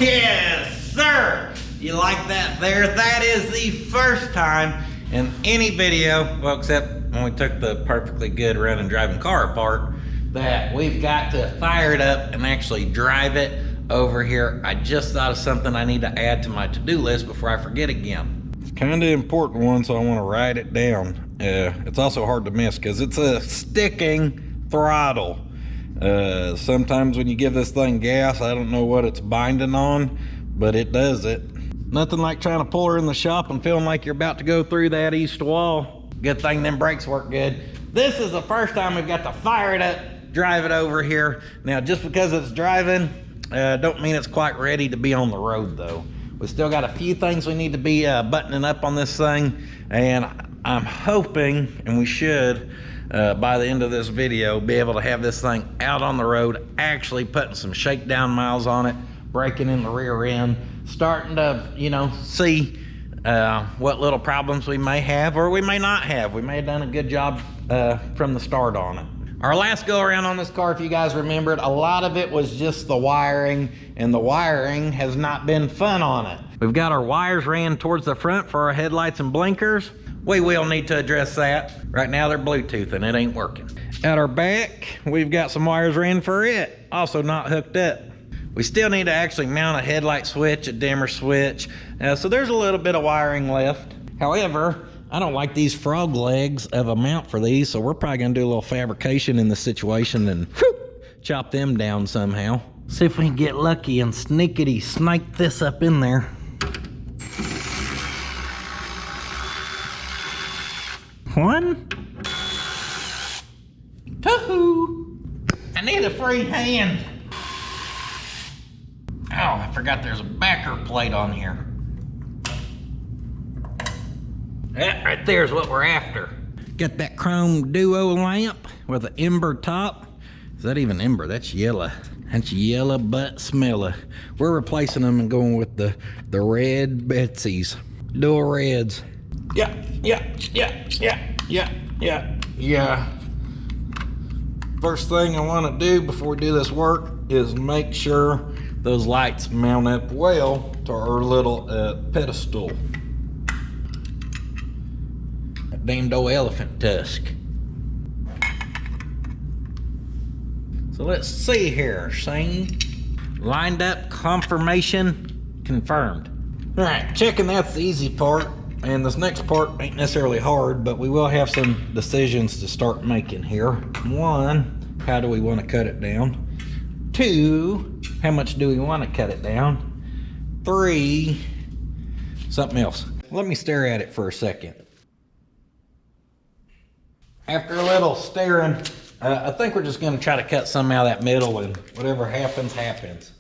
Yes, sir. You like that there? That is the first time in any video, well, except when we took the perfectly good running driving car apart, that we've got to fire it up and actually drive it over here. I just thought of something I need to add to my to-do list before I forget again. It's kind of important one, so I want to write it down. It's also hard to miss because it's a sticking throttle. Sometimes when you give this thing gas, I don't know what it's binding on, but it does it. Nothing like trying to pull her in the shop and feeling like you're about to go through that east wall. Good thing them brakes work good. This is the first time we've got to fire it up, drive it over here. Now, just because it's driving, don't mean it's quite ready to be on the road though. We still got a few things we need to be buttoning up on this thing, and I'm hoping, and we should, by the end of this video, be able to have this thing out on the road, actually putting some shakedown miles on it, braking in the rear end, starting to, you know, see what little problems we may have or we may not have. We may have done a good job from the start on it. Our last go around on this car, if you guys remembered, a lot of it was just the wiring, and the wiring has not been fun on it. We've got our wires ran towards the front for our headlights and blinkers. We will need to address that. Right now they're Bluetooth and it ain't working. At our back, we've got some wires ran for it, also not hooked up. We still need to actually mount a headlight switch, a dimmer switch. So there's a little bit of wiring left. However, I don't like these frog legs of a mount for these, so we're probably gonna do a little fabrication in the situation and chop them down somehow. See if we can get lucky and sneakity snake this up in there. One, two. I need a free hand. Oh, I forgot there's a backer plate on here. That right there is what we're after. Got that chrome duo lamp with an ember top. Is that even ember? That's yellow. That's yellow but smelly. We're replacing them and going with the red Betsy's. Dual reds. Yeah. First thing I want to do before we do this work is make sure those lights mount up well to our little pedestal. That damned old elephant tusk. So let's see here, scene. Lined up, confirmation, confirmed. All right, checking that's the easy part. And this next part ain't necessarily hard, but we will have some decisions to start making here. One, how do we want to cut it down? Two, how much do we want to cut it down? Three, something else. Let me stare at it for a second. After a little staring, I think we're just going to try to cut some out of that middle, and whatever happens, happens.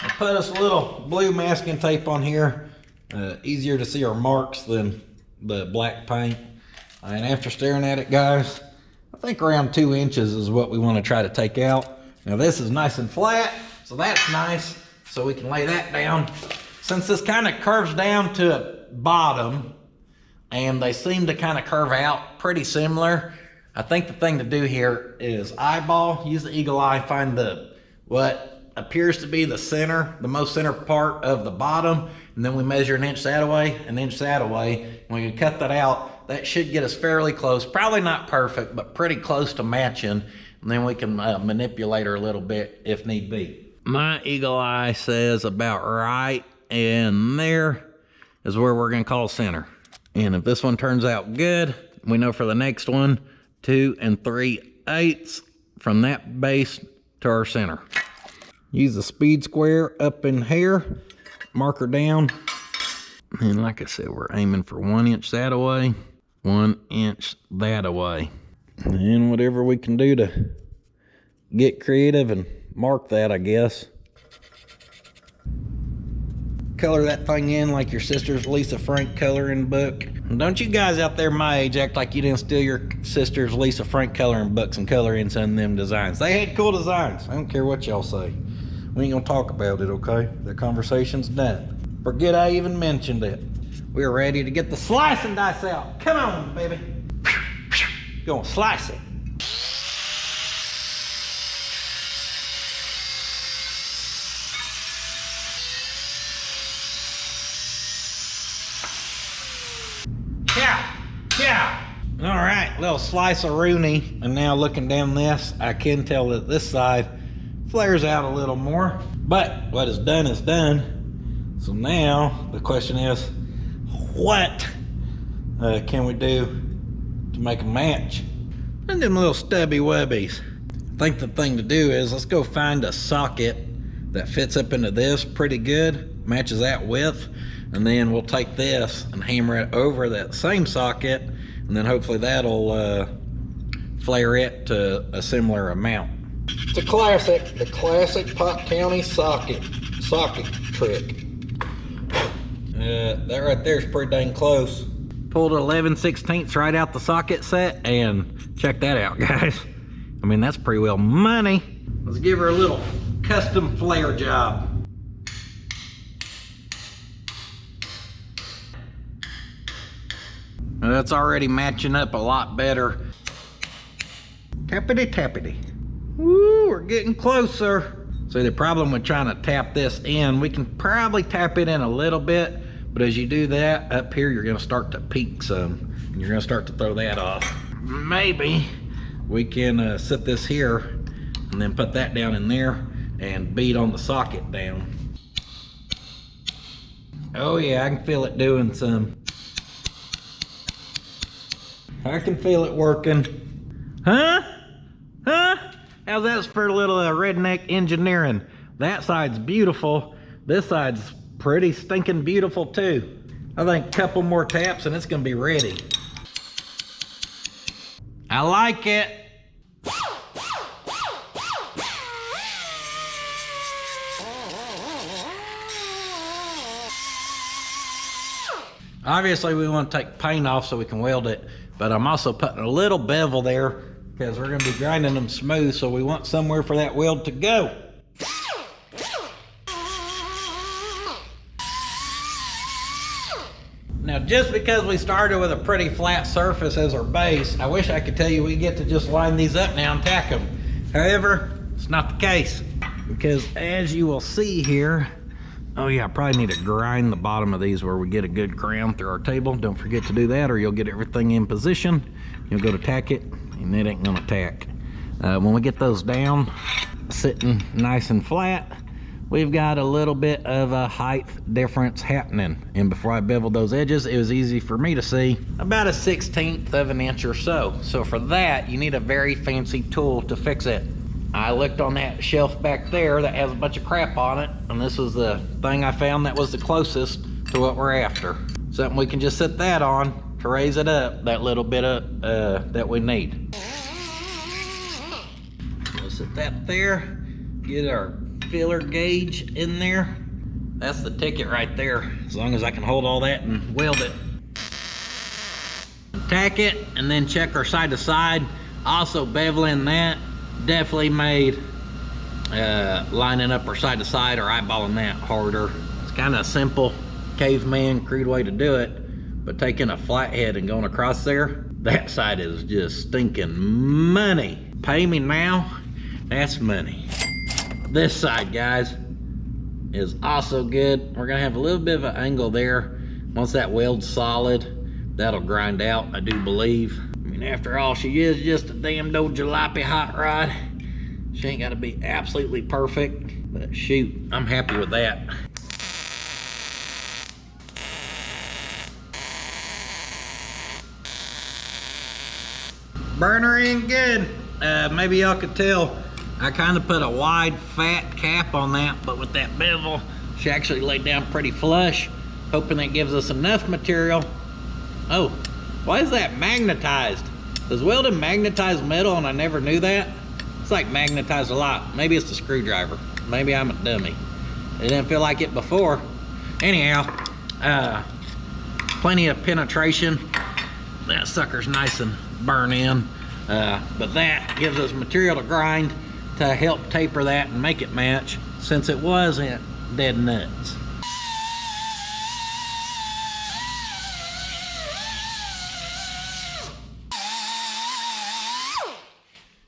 I'll put us a little blue masking tape on here. Easier to see our marks than the black paint. And after staring at it, guys, I think around 2 inches is what we want to try to take out. Now this is nice and flat, so that's nice. So we can lay that down. Since this kind of curves down to a bottom, and they seem to kind of curve out pretty similar, I think the thing to do here is eyeball, use the eagle eye, find what appears to be the center, the most center part of the bottom, and then we measure an inch that way, an inch that way. When we cut that out, that should get us fairly close, probably not perfect, but pretty close to matching, and then we can manipulate her a little bit if need be. My eagle eye says about right in there is where we're gonna call center. And if this one turns out good, we know for the next one, 2 3/8 from that base to our center. Use the speed square up in here, mark her down. And like I said, we're aiming for 1 inch that away, 1 inch that away. And whatever we can do to get creative and mark that, I guess. Color that thing in like your sister's Lisa Frank coloring book. And don't you guys out there my age act like you didn't steal your sister's Lisa Frank coloring books and color in some of them designs. They had cool designs. I don't care what y'all say. We ain't gonna talk about it, okay? The conversation's done. Forget I even mentioned it. We're ready to get the slice and dice out. Come on, baby. Gonna slice it. Yeah, yeah. All right, little slice of Rooney. And now looking down this, I can tell that this side flares out a little more. But what is done. So now the question is, what can we do to make a match? And them little stubby wubbies. I think the thing to do is let's go find a socket that fits up into this pretty good, matches that width, and then we'll take this and hammer it over that same socket, and then hopefully that'll flare it to a similar amount. It's a classic, the classic Pop County socket trick. That right there is pretty dang close. Pulled 11/16 right out the socket set, and check that out, guys. I mean, that's pretty well money. Let's give her a little custom flare job. Now that's already matching up a lot better. Tappity tappity. Woo, we're getting closer. So the problem with trying to tap this in, we can probably tap it in a little bit, but as you do that, up here you're gonna start to peak some, and you're gonna start to throw that off. Maybe we can set this here, and then put that down in there, and beat on the socket down. Oh yeah, I can feel it doing some. I can feel it working. Huh? Huh? How's that for a little redneck engineering? That side's beautiful. This side's pretty stinking beautiful too. I think a couple more taps and it's gonna be ready. I like it. Obviously we want to take paint off so we can weld it, but I'm also putting a little bevel there because we're going to be grinding them smooth, so we want somewhere for that weld to go. Now just because we started with a pretty flat surface as our base, I wish I could tell you we get to just line these up now and tack them. However, it's not the case, because as you will see here, oh yeah, I probably need to grind the bottom of these where we get a good crown through our table. Don't forget to do that or you'll get everything in position. You'll go to tack it and it ain't gonna tack. When we get those down, sitting nice and flat, we've got a little bit of a height difference happening. And before I beveled those edges, it was easy for me to see about a 1/16 of an inch or so. So for that, you need a very fancy tool to fix it. I looked on that shelf back there that has a bunch of crap on it, and this was the thing I found that was the closest to what we're after. Something we can just set that on to raise it up that little bit of that we need. We'll set that there, get our filler gauge in there. That's the ticket right there, as long as I can hold all that and weld it. Tack it, and then check our side to side. Also beveling that definitely made lining up our side to side or eyeballing that harder. It's kind of a simple caveman crude way to do it, but taking a flathead and going across there, that side is just stinking money. Pay me now, that's money. This side, guys, is also good. We're gonna have a little bit of an angle there. Once that weld's solid, that'll grind out, I do believe. I mean, after all, she is just a damn old jalopy hot rod. She ain't gotta be absolutely perfect, but shoot, I'm happy with that. Burner in good. Maybe y'all could tell, I kind of put a wide fat cap on that, but with that bevel, she actually laid down pretty flush, hoping that gives us enough material. Oh, why is that magnetized? Does welding magnetize metal and I never knew that? It's like magnetized a lot. Maybe it's the screwdriver. Maybe I'm a dummy. It didn't feel like it before. Anyhow, plenty of penetration. That sucker's nice and burn in. But that gives us material to grind to help taper that and make it match, since it wasn't dead nuts.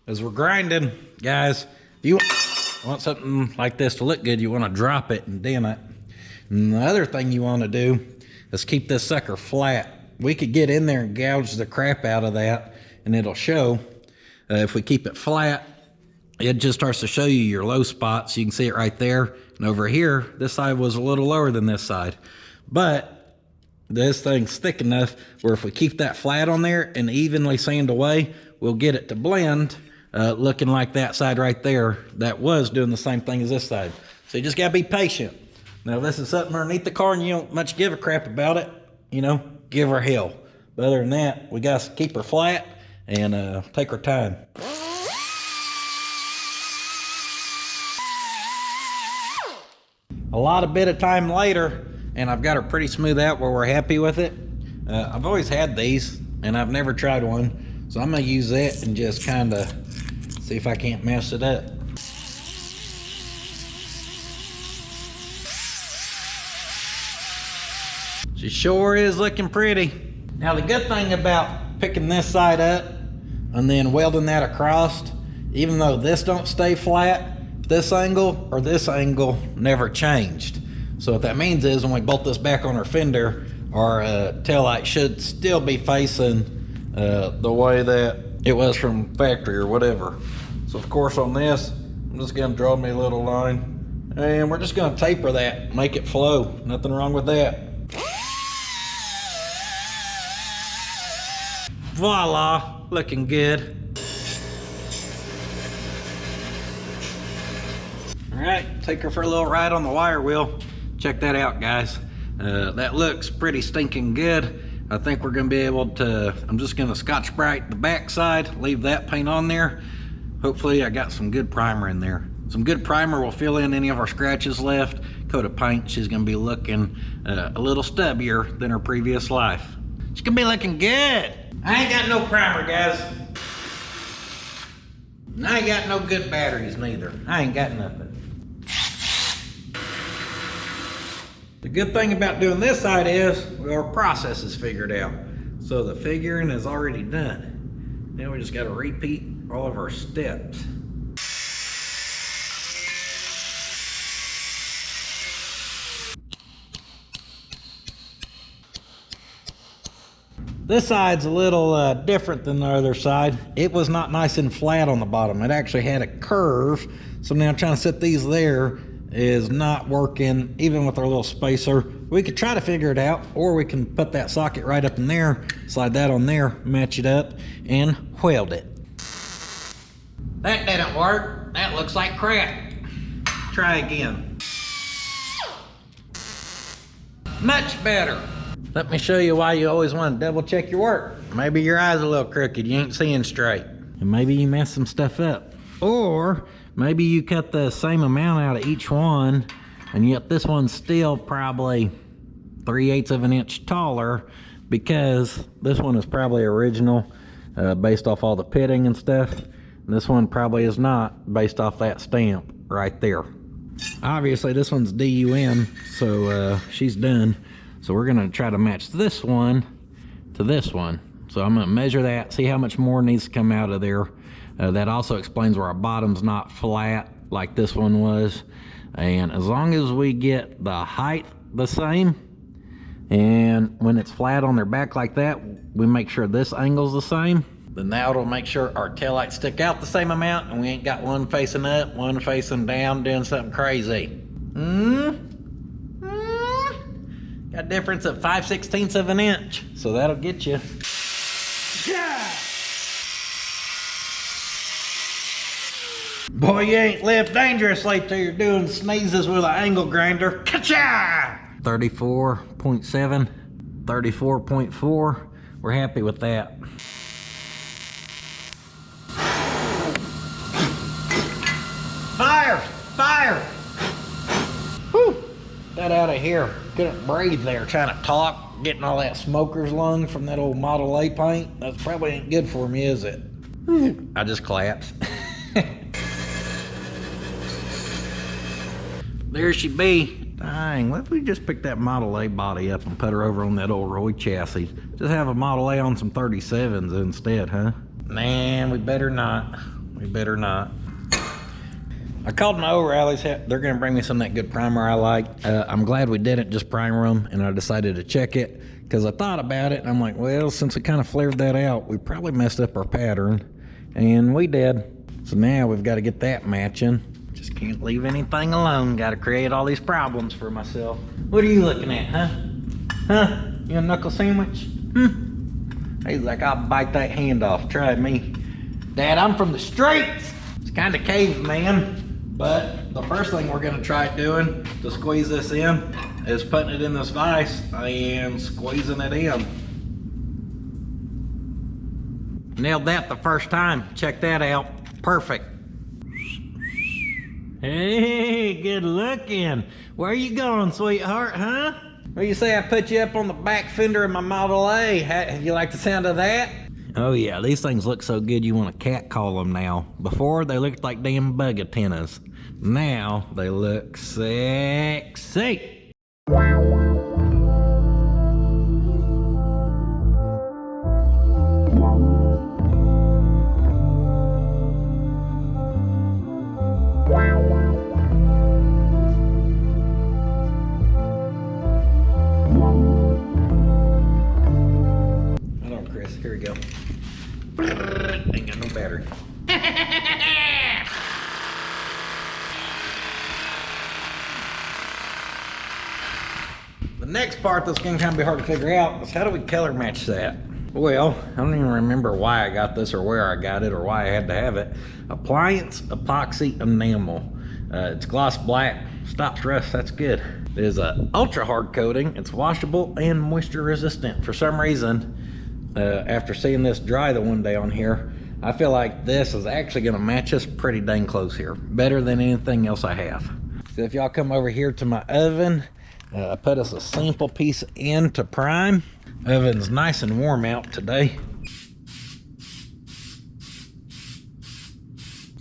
As we're grinding, guys, if you want something like this to look good, you want to drop it and dent it. And the other thing you want to do is keep this sucker flat. we could get in there and gouge the crap out of that, and it'll show. If we keep it flat, it just starts to show you your low spots. You can see it right there. And over here, this side was a little lower than this side. But this thing's thick enough where if we keep that flat on there and evenly sand away, we'll get it to blend, looking like that side right there that was doing the same thing as this side. So you just gotta be patient. Now, if this is something underneath the car and you don't much give a crap about it, you know, give her hell. But other than that, we gotta keep her flat and take our time. A lot of bit of time later, and I've got her pretty smooth out where we're happy with it. I've always had these, and I've never tried one, so I'm gonna use that and just kind of see if I can't mess it up. She sure is looking pretty. Now, the good thing about picking this side up and then welding that across, even though this don't stay flat, this angle or this angle never changed. So what that means is when we bolt this back on our fender, our taillight should still be facing the way that it was from factory or whatever. So of course on this, I'm just gonna draw me a little line and we're just gonna taper that, make it flow. Nothing wrong with that. Voila, looking good. All right, take her for a little ride on the wire wheel. Check that out, guys. That looks pretty stinking good. I think we're gonna be able to, I'm just gonna Scotch-Brite the back side, leave that paint on there. Hopefully I got some good primer in there. Some good primer will fill in any of our scratches left. Coat of paint, she's gonna be looking a little stubbier than her previous life. She's gonna be looking good. I ain't got no primer, guys. And I ain't got no good batteries neither. I ain't got nothing. The good thing about doing this side is our process is figured out. So the figuring is already done. Now we just gotta repeat all of our steps. This side's a little different than the other side. It was not nice and flat on the bottom. It actually had a curve. So now trying to set these there is not working, even with our little spacer. We could try to figure it out, or we can put that socket right up in there, slide that on there, match it up, and weld it. That didn't work. That looks like crap. Try again. Much better. Let me show you why you always want to double check your work. Maybe your eye's a little crooked, you ain't seeing straight. And maybe you messed some stuff up. Or maybe you cut the same amount out of each one, and yet this one's still probably 3/8 of an inch taller, because this one is probably original based off all the pitting and stuff. And this one probably is not, based off that stamp right there. Obviously this one's DUN, so she's done. So we're gonna try to match this one to this one. So I'm gonna measure that, see how much more needs to come out of there. That also explains where our bottom's not flat like this one was. And as long as we get the height the same, and when it's flat on their back like that, we make sure this angle's the same, then that'll make sure our taillights stick out the same amount and we ain't got one facing up, one facing down, doing something crazy. Got a difference of 5/16 of an inch, so that'll get you. Yeah. Boy, you ain't lived dangerously till you're doing sneezes with an angle grinder. Ka-cha! 34.7, 34.4. We're happy with that. Fire! Fire! Whew! Get out of here. Couldn't breathe there trying to talk, getting all that smoker's lung from that old Model A paint. That probably ain't good for me, is it? I just collapsed. There she be. Dang, what if we just pick that Model A body up and put her over on that old Roy chassis? Just have a Model A on some 37s instead, huh? Man, we better not. We better not. I called my O'Reilly's. They're gonna bring me some of that good primer I like. I'm glad we didn't just primer them, and I decided to check it because I thought about it and I'm like, well, since it kind of flared that out, we probably messed up our pattern, and we did. So now we've got to get that matching. Just can't leave anything alone. Got to create all these problems for myself. What are you looking at, huh? Huh? You a knuckle sandwich? He's like, I'll bite that hand off. Try me. Dad, I'm from the streets. It's kind of caveman. But the first thing we're gonna try doing to squeeze this in is putting it in this vise and squeezing it in. Nailed that the first time. Check that out. Perfect. Hey, good looking. Where are you going, sweetheart, huh? What do you say I put you up on the back fender of my Model A? You like the sound of that? Oh yeah, these things look so good you want to catcall them now. Before, they looked like damn bug antennas. Now, they look sexy. Hold on, Chris, here we go. Ain't got no battery. The next part that's gonna kind of be hard to figure out is how do we color match that? Well, I don't even remember why I got this or where I got it or why I had to have it. Appliance Epoxy Enamel. It's gloss black, stops rust, that's good. It is a ultra hard coating. It's washable and moisture resistant. For some reason, after seeing this dry the one day on here, I feel like this is actually gonna match us pretty dang close here. Better than anything else I have. So if y'all come over here to my oven, I put us a sample piece in to prime. Oven's nice and warm out today.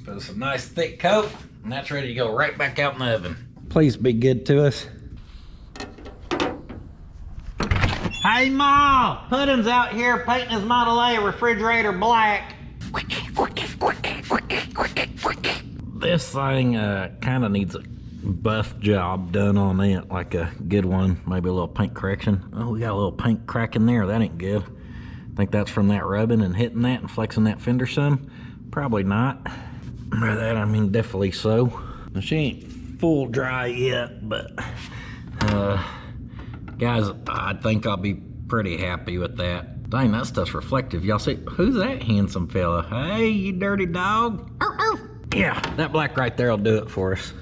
Put us a nice thick coat, and that's ready to go right back out in the oven. Please be good to us. Hey Ma, Puddin's out here painting his Model A refrigerator black. This thing kind of needs a buff job done on it, like a good one, maybe a little paint correction. Oh, we got a little paint crack in there. That ain't good. I think that's from that rubbing and hitting that and flexing that fender some. Probably not. By that I mean definitely so. Now, she ain't full dry yet, but guys, I think I'll be pretty happy with that. Dang, that stuff's reflective. Y'all see, who's that handsome fella? Hey, you dirty dog. Yeah, that black right there will do it for us.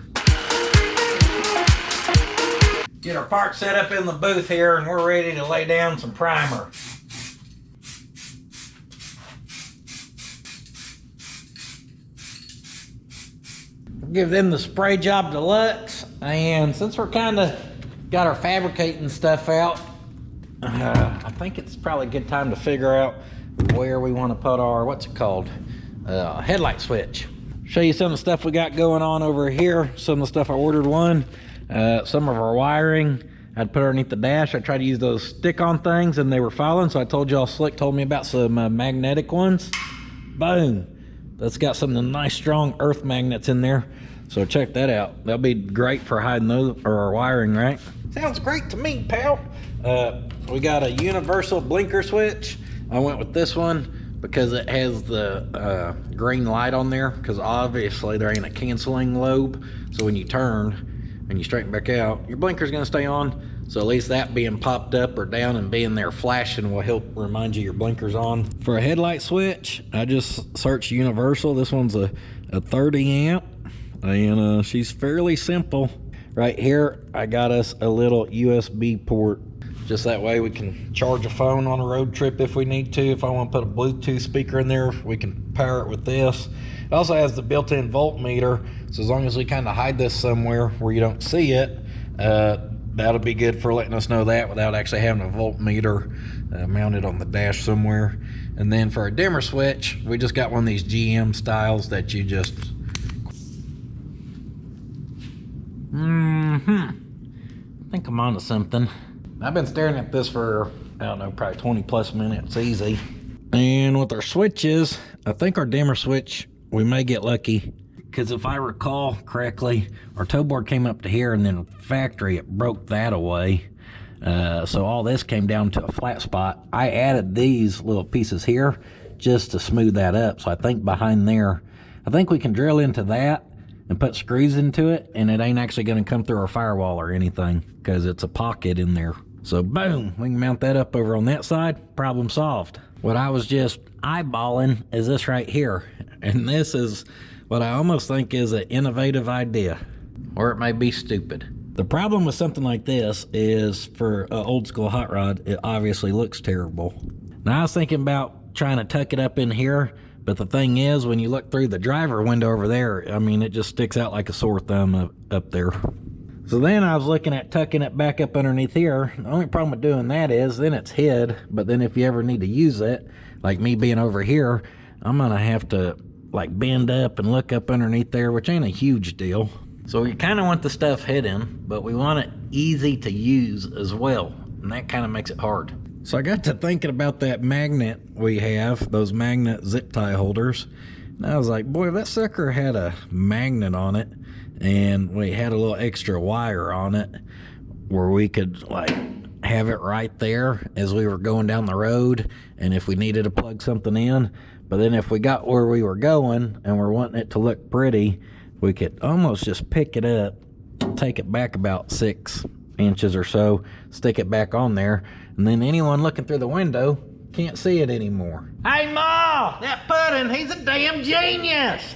Get our part set up in the booth here, and we're ready to lay down some primer. We'll give them the spray job deluxe, and since we're kind of got our fabricating stuff out, I think it's probably a good time to figure out where we want to put our, what's it called, headlight switch. Show you some of the stuff we got going on over here. Some of the stuff I ordered some of our wiring I'd put underneath the dash. I tried to use those stick-on things and they were falling, so I told y'all Slick told me about some magnetic ones. Boom. That's got some of the nice strong earth magnets in there, so check that out. That'll be great for hiding those or our wiring, right? Sounds great to me, pal. We got a universal blinker switch. I went with this one because it has the green light on there, because obviously there ain't a canceling lobe, so when you turn and you straighten back out, your blinker's gonna stay on. So at least that being popped up or down and being there flashing will help remind you your blinker's on. For a headlight switch, I just searched universal. This one's a 30 amp, and she's fairly simple. Right here, I got us a little USB port. Just that way we can charge a phone on a road trip if we need to. If I want to put a Bluetooth speaker in there, we can power it with this. It also has the built-in voltmeter, so as long as we kind of hide this somewhere where you don't see it, that'll be good for letting us know that without actually having a voltmeter mounted on the dash somewhere. And then for our dimmer switch, we just got one of these GM styles that you just... I think I'm onto something. I've been staring at this for, I don't know, probably 20 plus minutes, easy. And with our switches, I think our dimmer switch, we may get lucky. because if I recall correctly, our toe board came up to here, and then factory it broke that away. So all this came down to a flat spot. I added these little pieces here just to smooth that up. So I think behind there, I think we can drill into that and put screws into it, and it ain't actually going to come through our firewall or anything because it's a pocket in there. So boom, we can mount that up over on that side. Problem solved. What I was just eyeballing is this right here, and this is what I almost think is an innovative idea, or it may be stupid. The problem with something like this is, for an old school hot rod, it obviously looks terrible. Now I was thinking about trying to tuck it up in here, but the thing is, when you look through the driver window over there, I mean, it just sticks out like a sore thumb up there. So then I was looking at tucking it back up underneath here. The only problem with doing that is then it's hid, but then if you ever need to use it, like me being over here, I'm gonna have to like bend up and look up underneath there, which ain't a huge deal. So we kind of want the stuff hidden, but we want it easy to use as well, and that kind of makes it hard. So I got to thinking about that magnet we have, those magnet zip tie holders, and I was like, boy, if that sucker had a magnet on it, and we had a little extra wire on it where we could like have it right there as we were going down the road, and if we needed to plug something in. But then if we got where we were going and we're wanting it to look pretty, we could almost just pick it up, take it back about 6 inches or so, stick it back on there, and then anyone looking through the window can't see it anymore. Hey Ma, that puddin', he's a damn genius!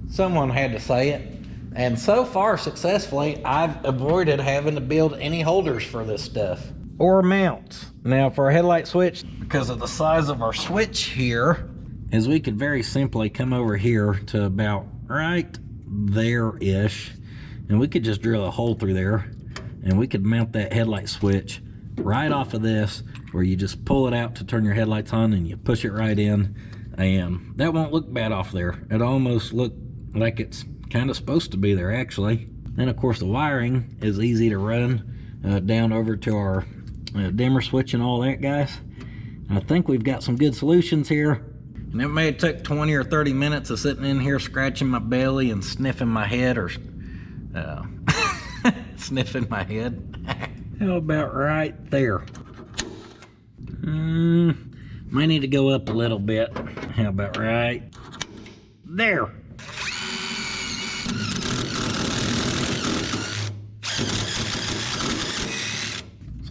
Someone had to say it. And so far, successfully, I've avoided having to build any holders for this stuff. Or mounts. Now, for a headlight switch, because of the size of our switch here, is we could very simply come over here to about right there-ish, and we could just drill a hole through there, and we could mount that headlight switch right off of this, where you just pull it out to turn your headlights on, and you push it right in, and that won't look bad off there. It almost look like it's kind of supposed to be there, actually. And of course the wiring is easy to run down over to our dimmer switch and all that, guys. I think we've got some good solutions here, and it may have took 20 or 30 minutes of sitting in here scratching my belly and sniffing my head, or sniffing my head. How about right there? Might need to go up a little bit. How about right there?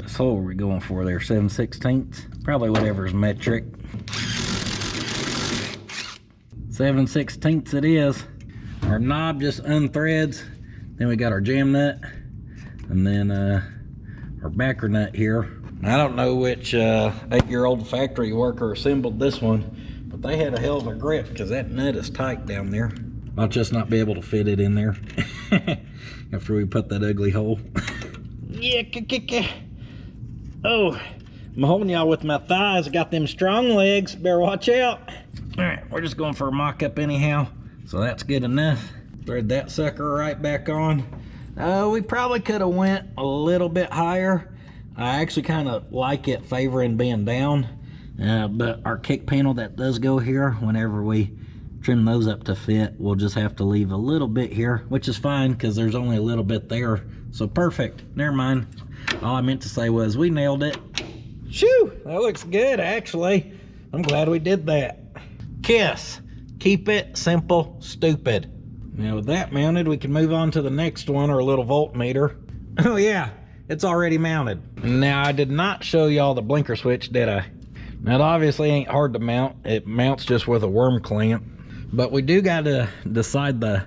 So what are we going for there? 7/16? Probably whatever's metric. 7/16 it is. Our knob just unthreads. Then we got our jam nut, and then our backer nut here. I don't know which 8-year-old factory worker assembled this one, but they had a hell of a grip because that nut is tight down there. I'll just not be able to fit it in there after we put that ugly hole. Yeah, oh, I'm holding y'all with my thighs. I got them strong legs. Better watch out. All right, we're just going for a mock-up anyhow, so that's good enough. Thread that sucker right back on. We probably could have went a little bit higher. I actually kind of like it favoring being down, but our kick panel that does go here, whenever we trim those up to fit, we'll just have to leave a little bit here, which is fine because there's only a little bit there. So perfect. Never mind. All I meant to say was we nailed it. Shoo! That looks good, actually. I'm glad we did that. KISS. Keep it simple, stupid. Now with that mounted, we can move on to the next one, our little voltmeter. Oh yeah, it's already mounted. Now I did not show y'all the blinker switch, did I? Now it obviously ain't hard to mount. It mounts just with a worm clamp. But we do got to decide the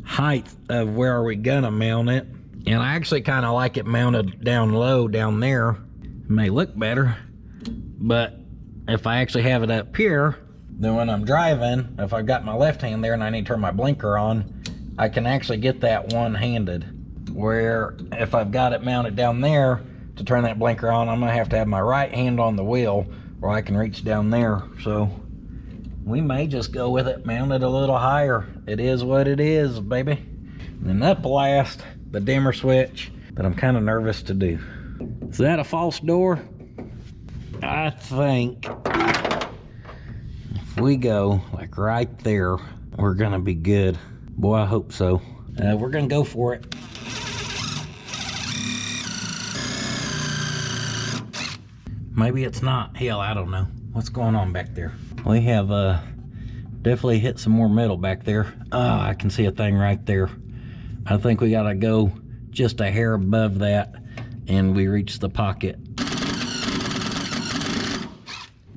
height of where are we gonna mount it. And I actually kind of like it mounted down low down there. It may look better, but if I actually have it up here, then when I'm driving, if I've got my left hand there and I need to turn my blinker on, I can actually get that one-handed. Where if I've got it mounted down there to turn that blinker on, I'm gonna have to have my right hand on the wheel where I can reach down there. So we may just go with it mounted a little higher. It is what it is, baby. And then up last, the dimmer switch that I'm kind of nervous to do. Is that a false door? I think if we go like right there, we're gonna be good. Boy, I hope so. We're gonna go for it. Maybe it's not. Hell, I don't know. What's going on back there? We have definitely hit some more metal back there. Oh, I can see a thing right there. I think we gotta go just a hair above that and we reach the pocket.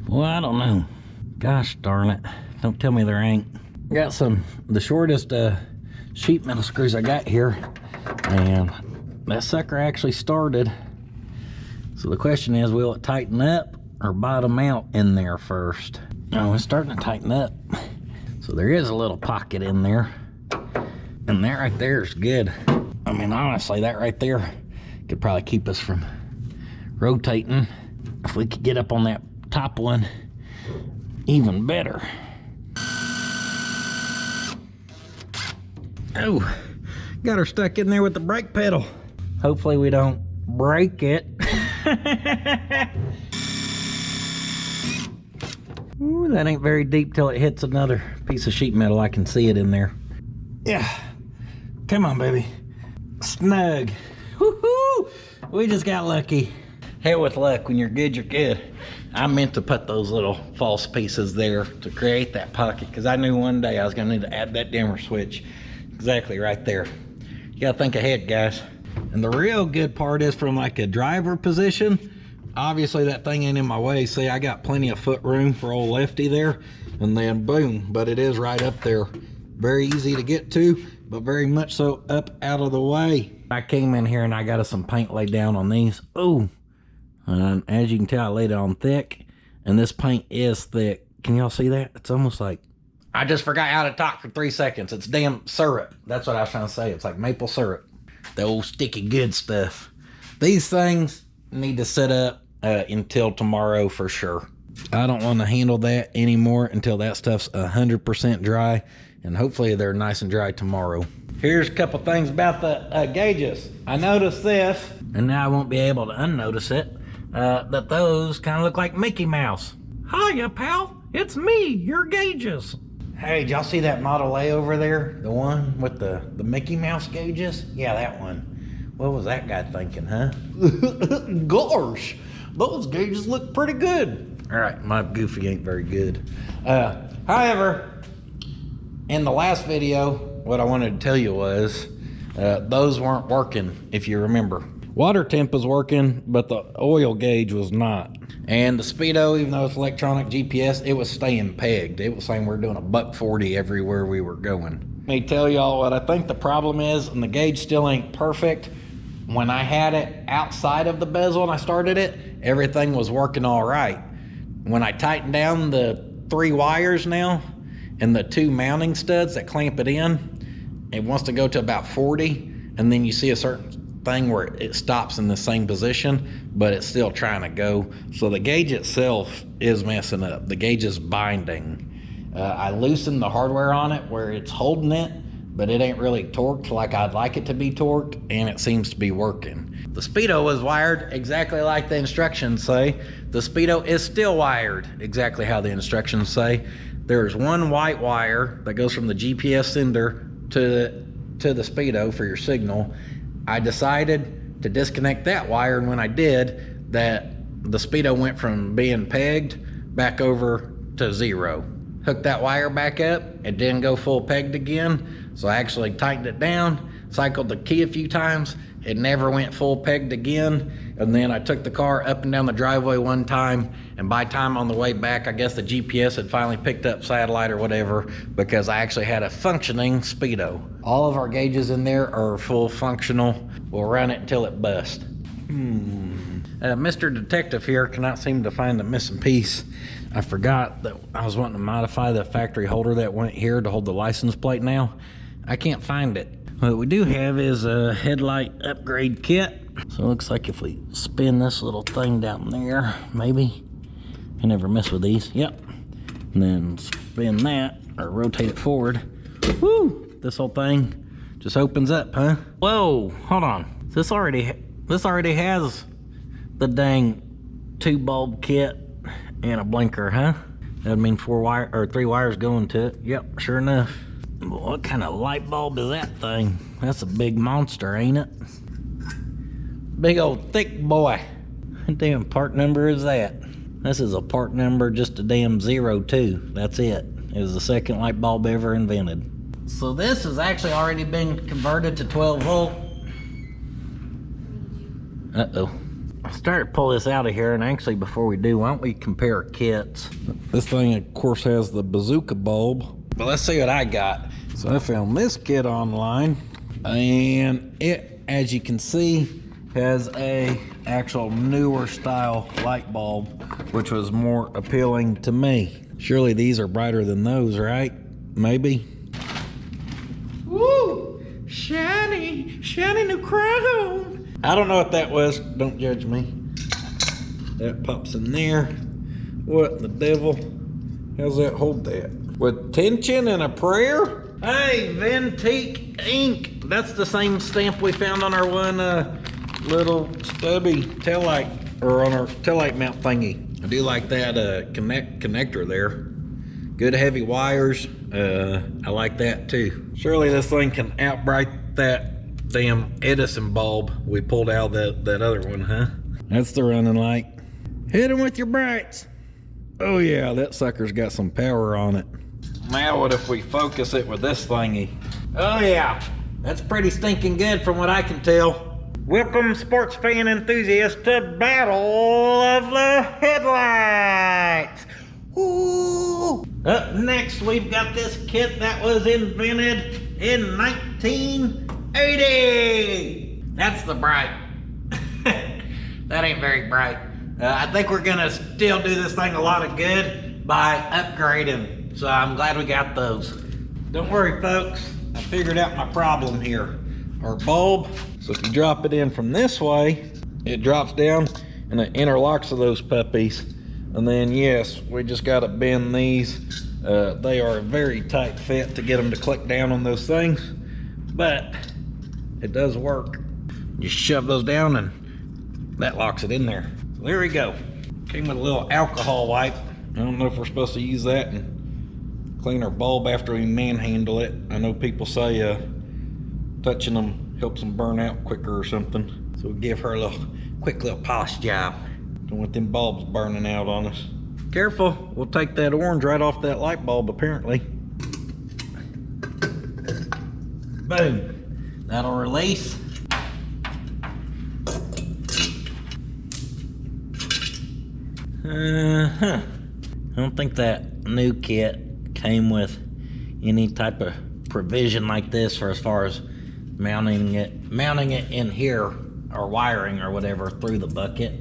Well, I don't know. Gosh darn it. Don't tell me there ain't. Got the shortest sheet metal screws I got here, and that sucker actually started. So the question is, will it tighten up or bottom out in there first? Oh, it's starting to tighten up. So there is a little pocket in there, and that right there is good. I mean, honestly, that right there could probably keep us from rotating. If we could get up on that top one, even better. Oh, got her stuck in there with the brake pedal. Hopefully we don't break it. Ooh, that ain't very deep till it hits another piece of sheet metal. I can see it in there. Yeah, come on, baby. Snug. Woohoo! We just got lucky. Hell with luck. When you're good, you're good. I meant to put those little false pieces there to create that pocket, because I knew one day I was gonna need to add that dimmer switch. Exactly right there. You gotta think ahead, guys. And the real good part is, from like a driver position, obviously that thing ain't in my way. See, I got plenty of foot room for old Lefty there, and then boom, but it is right up there. Very easy to get to, but very much so up out of the way. I came in here and I got us some paint laid down on these. Oh, and as you can tell, I laid it on thick, and this paint is thick. Can y'all see that? It's almost like, I just forgot how to talk for 3 seconds. It's damn syrup. That's what I was trying to say. It's like maple syrup. The old sticky good stuff. These things need to set up until tomorrow for sure. I don't want to handle that anymore until that stuff's 100% dry, and hopefully they're nice and dry tomorrow. Here's a couple things about the gauges. I noticed this, and now I won't be able to unnotice it, that those kind of look like Mickey Mouse. Hiya, pal. It's me, your gauges. Hey, did y'all see that Model A over there? The one with the Mickey Mouse gauges? Yeah, that one. What was that guy thinking, huh? Gosh, those gauges look pretty good. All right, my goofy ain't very good. However, in the last video, what I wanted to tell you was those weren't working, if you remember. Water temp was working, but the oil gauge was not. And the speedo, even though it's electronic GPS, it was staying pegged. It was saying we're doing $140 everywhere we were going. Let me tell y'all what I think the problem is, and the gauge still ain't perfect. When I had it outside of the bezel and I started it, everything was working all right. When I tightened down the 3 wires now and the 2 mounting studs that clamp it in, it wants to go to about 40, and then you see a certain thing where it stops in the same position, but it's still trying to go. So the gauge itself is messing up. The gauge is binding. I loosened the hardware on it where it's holding it, but it ain't really torqued like I'd like it to be torqued, and it seems to be working. The speedo was wired exactly like the instructions say. The speedo is still wired exactly how the instructions say. There's one white wire that goes from the GPS sender to the speedo for your signal. I decided to disconnect that wire, and when I did, that the speedo went from being pegged back over to 0. Hooked that wire back up, it didn't go full pegged again, so I actually tightened it down, cycled the key a few times, it never went full pegged again, and then I took the car up and down the driveway one time, and by time on the way back, I guess the GPS had finally picked up satellite or whatever, because I actually had a functioning speedo. All of our gauges in there are full functional. We'll run it until it busts. Mr. Detective here cannot seem to find the missing piece. I forgot that I was wanting to modify the factory holder that went here to hold the license plate now. I can't find it. What we do have is a headlight upgrade kit. So it looks like if we spin this little thing down there, maybe. I never mess with these. Yep. And then spin that, or rotate it forward. Woo! This whole thing just opens up, huh? Whoa, hold on. This already has the dang 2 bulb kit and a blinker, huh? That'd mean 3 wires going to it. Yep, sure enough. What kind of light bulb is that thing? That's a big monster, ain't it? Big old thick boy. What damn part number is that? This is a part number, just a damn 02. That's it. It was the second light bulb ever invented. So this has actually already been converted to 12 volt. Uh-oh. I started to pull this out of here, and actually before we do, why don't we compare kits? This thing of course has the bazooka bulb, but let's see what I got. So I found this kit online, and it, as you can see, has a actual newer style light bulb, which was more appealing to me. Surely these are brighter than those, right? Maybe. Woo! Shiny, shiny new crown. I don't know what that was. Don't judge me. That pops in there. What the devil? How's that hold that? With tension and a prayer? Hey, Ventique ink. That's the same stamp we found on our one little stubby taillight, or on our taillight mount thingy. I do like that connector there. Good heavy wires. I like that too. Surely this thing can outbright that damn Edison bulb we pulled out of that other one, huh? That's the running light. Hit him with your brights. Oh yeah, that sucker's got some power on it. Now what if we focus it with this thingy? Oh yeah, that's pretty stinking good from what I can tell. Welcome, sports fan enthusiasts, to Battle of the Headlights. Ooh. Up next, we've got this kit that was invented in 1980. That's the bright. That ain't very bright. I think we're gonna still do this thing a lot of good by upgrading. So I'm glad we got those. Don't worry, folks. I figured out my problem here. Our bulb, so if you drop it in from this way, it drops down and it interlocks with those puppies. And then yes, we just gotta bend these. They are a very tight fit to get them to click down on those things, but it does work. Just shove those down and that locks it in there. So there we go. Came with a little alcohol wipe. I don't know if we're supposed to use that and clean our bulb after we manhandle it. I know people say touching them helps them burn out quicker or something. So we'll give her a quick little polish job. Don't want them bulbs burning out on us. Careful, we'll take that orange right off that light bulb apparently. Boom. That'll release. I don't think that new kit came with any type of provision like this for as far as mounting it in here, or wiring or whatever through the bucket.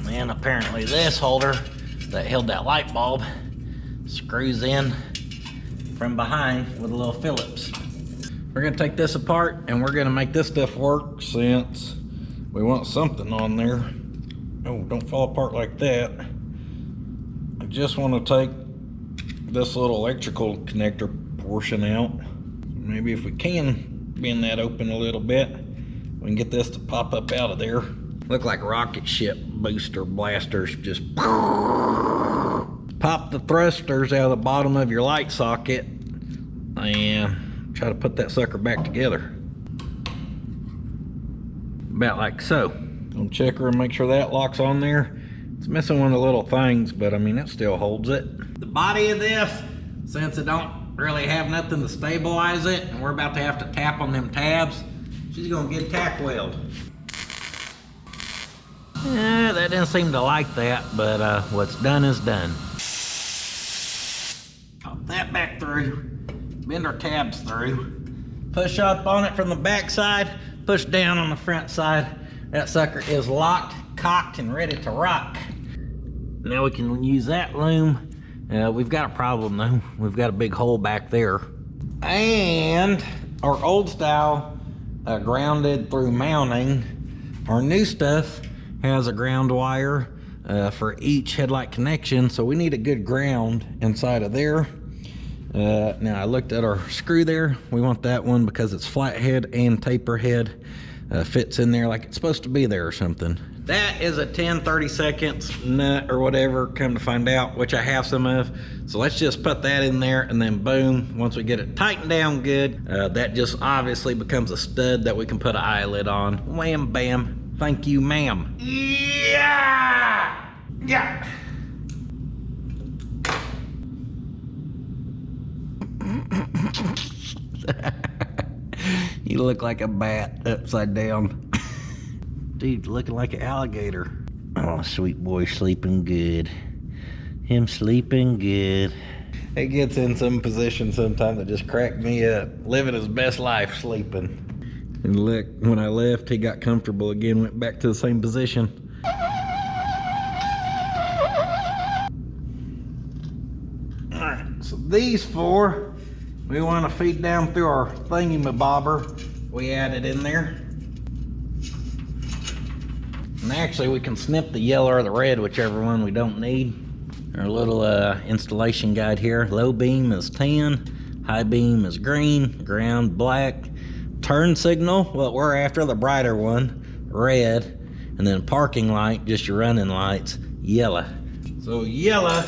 And apparently this holder that held that light bulb screws in from behind with a little Phillips. We're gonna take this apart and we're gonna make this stuff work, since we want something on there. Oh, don't fall apart like that. I just want to take this little electrical connector portion out. Maybe if we can bend that open a little bit, we can get this to pop up out of there. Look like rocket ship booster blasters. Just pop the thrusters out of the bottom of your light socket and try to put that sucker back together. About like so. I'll check her and make sure that locks on there. It's missing one of the little things, but I mean, it still holds it. The body of this, since it don't really have nothing to stabilize it, and we're about to have to tap on them tabs, she's gonna get tack weld. Yeah, that didn't seem to like that, but what's done is done. Pop that back through, bend our tabs through, push up on it from the back side, push down on the front side. That sucker is locked, cocked, and ready to rock. Now we can use that loom. We've got a problem though. We've got a big hole back there. And our old style grounded through mounting. Our new stuff has a ground wire for each headlight connection, so we need a good ground inside of there. Now I looked at our screw there. We want that one because it's flathead and taper head. Fits in there like it's supposed to be there or something. That is a 10-30 seconds nut or whatever, come to find out, which I have some of. So let's just put that in there, and then boom, once we get it tightened down good, that just obviously becomes a stud that we can put an eyelid on. Wham bam, thank you ma'am. Yeah! Yeah! You look like a bat upside down. Dude, looking like an alligator. Oh, sweet boy sleeping good. Him sleeping good. He gets in some position sometimes that just crack me up. Living his best life sleeping. And look, when I left, he got comfortable again, went back to the same position. Alright, so these four, we want to feed down through our thingy-mabobber we added in there. And actually we can snip the yellow or the red, whichever one we don't need. Our little installation guide here. Low beam is 10, high beam is green, ground black. Turn signal, what we're after, the brighter one, red. And then parking light, just your running lights, yellow. So yellow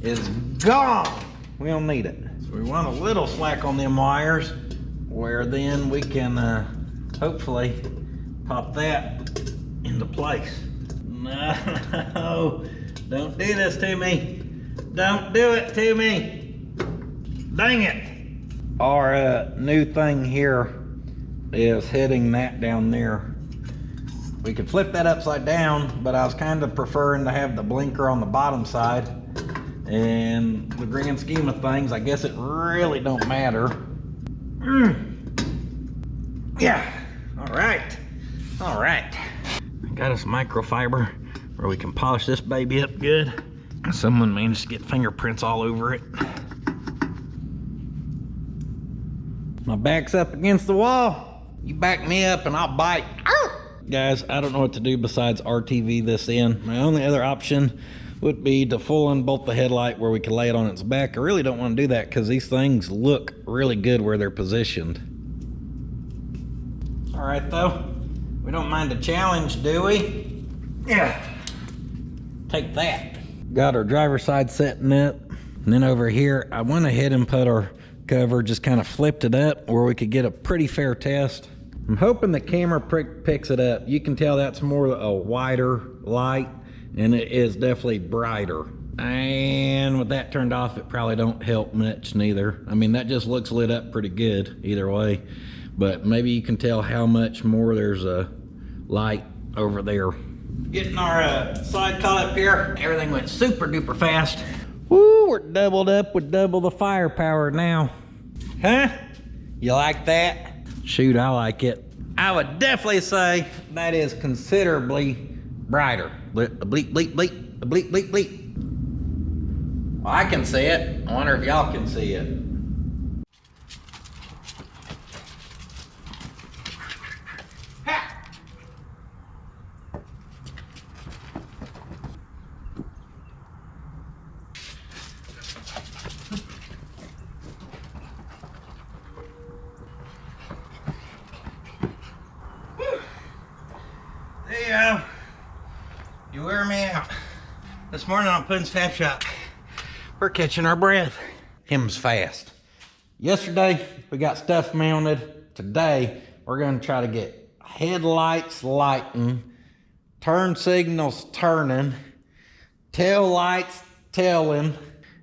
is gone. We don't need it. So we want a little slack on them wires, where then we can hopefully pop that into place. No, don't do this to me. Don't do it to me. Dang it. Our new thing here is hitting that down there. We could flip that upside down, but I was kind of preferring to have the blinker on the bottom side. And the grand scheme of things, I guess it really don't matter. Yeah, all right. I got us microfiber where we can polish this baby up good. Someone managed to get fingerprints all over it. My back's up against the wall. You back me up and I'll bite. Guys, I don't know what to do besides RTV this in. My only other option would be to full unbolt the headlight where we can lay it on its back. I really don't want to do that because these things look really good where they're positioned. All right though, we don't mind a challenge, do we? Yeah, take that. Got our driver's side setting up. And then over here, I went ahead and put our cover, just kind of flipped it up where we could get a pretty fair test. I'm hoping the camera picks it up. You can tell that's more a wider light, and it is definitely brighter. And with that turned off, it probably don't help much neither. I mean, that just looks lit up pretty good either way, but maybe you can tell how much more there's a light over there. Getting our side cut up here. Everything went super duper fast. Woo, we're doubled up with double the firepower now. Huh? You like that? Shoot, I like it. I would definitely say that is considerably brighter. Bleep, bleep, bleep, bleep, bleep, bleep, bleep. Well, I can see it. I wonder if y'all can see it. Yeah, you wear me out. This morning on puddins.fab.shop, we're catching our breath. Him's fast. Yesterday, we got stuff mounted. Today, we're gonna try to get headlights lighting, turn signals turning, tail lights tailing,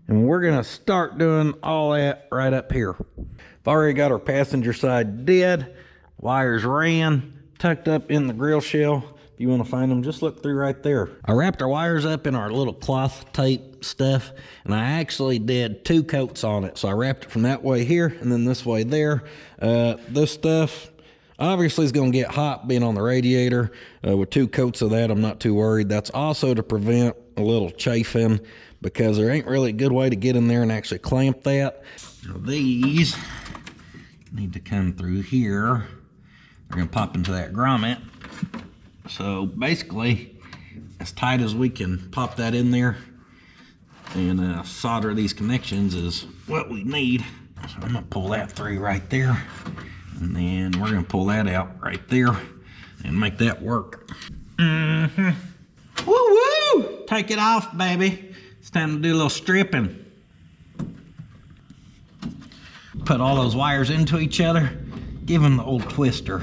and we're gonna start doing all that right up here. I've already got our passenger side dead, wires ran, tucked up in the grill shell. If you want to find them, just look through right there. I wrapped our wires up in our little cloth tape stuff, and I actually did 2 coats on it. So I wrapped it from that way here and then this way there. This stuff obviously is going to get hot being on the radiator. With 2 coats of that, I'm not too worried. That's also to prevent a little chafing, because there ain't really a good way to get in there and actually clamp that. Now these need to come through here. They're going to pop into that grommet. So basically, as tight as we can pop that in there and solder these connections is what we need. So I'm going to pull that through right there, and then we're going to pull that out right there and make that work. Mm-hmm. Woo-woo! Take it off, baby. It's time to do a little stripping. Put all those wires into each other. Give them the old twister.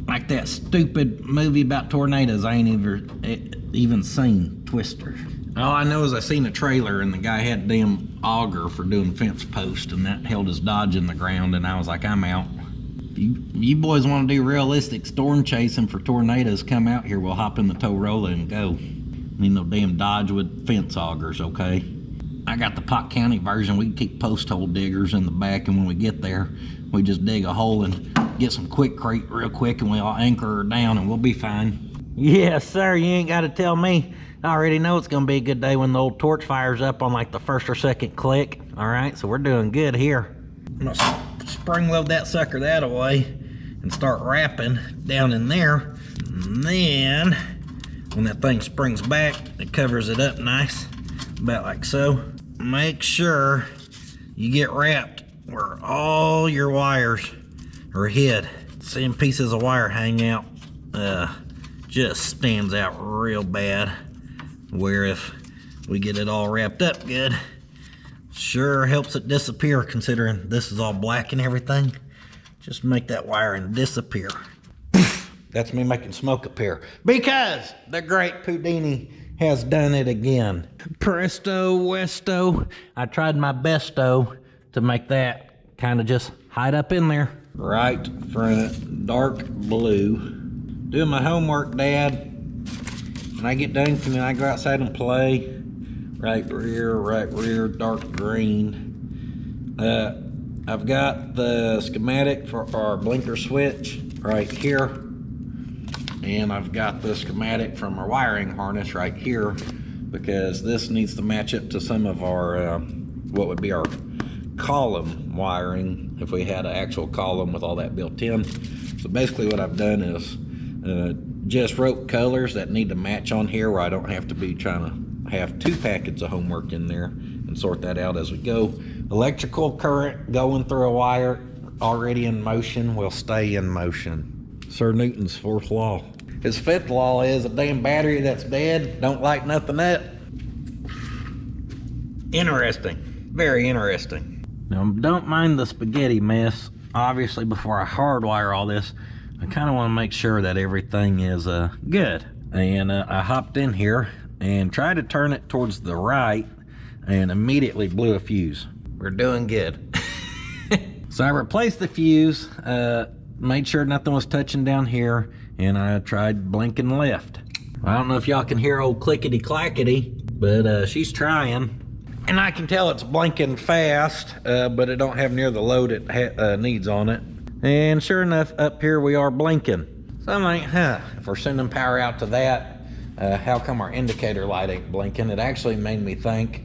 Like that stupid movie about tornadoes I ain't even seen, Twister. All I know is I seen a trailer and the guy had a damn auger for doing fence post, and that held his Dodge in the ground, and I was like, I'm out. If you boys want to do realistic storm chasing for tornadoes, come out here. We'll hop in the tow roller and go. Need no damn Dodge with fence augers, okay? I got the Pot County version. We can keep post hole diggers in the back, and when we get there, we just dig a hole and get some Quikrete real quick, and we'll anchor her down, and we'll be fine. Yes, sir. You ain't got to tell me. I already know it's going to be a good day when the old torch fires up on like the first or second click. All right, so we're doing good here. I'm going to spring load that sucker that away and start wrapping down in there. And then when that thing springs back, it covers it up nice, about like so. Make sure you get wrapped where all your wires are hid. Seeing pieces of wire hang out just stands out real bad. Where if we get it all wrapped up good, sure helps it disappear, considering this is all black and everything. Just make that wiring disappear. That's me making smoke appear, because the great Houdini has done it again. Presto Westo. I tried my besto to make that kind of just hide up in there. Right front, dark blue. Doing my homework, Dad. When I get done, can I go outside and play? Right rear, dark green. I've got the schematic for our blinker switch right here. And I've got the schematic from our wiring harness right here, because this needs to match up to some of our, what would be our column wiring if we had an actual column with all that built in. So basically what I've done is just wrote colors that need to match on here, where I don't have to be trying to have two packets of homework in there and sort that out as we go. Electrical current going through a wire already in motion will stay in motion. Sir Newton's fourth law. His fifth law is a damn battery that's dead don't light nothing up. Interesting, very interesting. Now don't mind the spaghetti mess. Obviously before I hardwire all this, I kind of want to make sure that everything is good. And I hopped in here and tried to turn it towards the right and immediately blew a fuse. We're doing good. So I replaced the fuse, made sure nothing was touching down here, and I tried blinking left. I don't know if y'all can hear old clickety clackety, but she's trying. And I can tell it's blinking fast, but it don't have near the load it needs on it. And sure enough, up here we are blinking. So I'm like, if we're sending power out to that, how come our indicator light ain't blinking? It actually made me think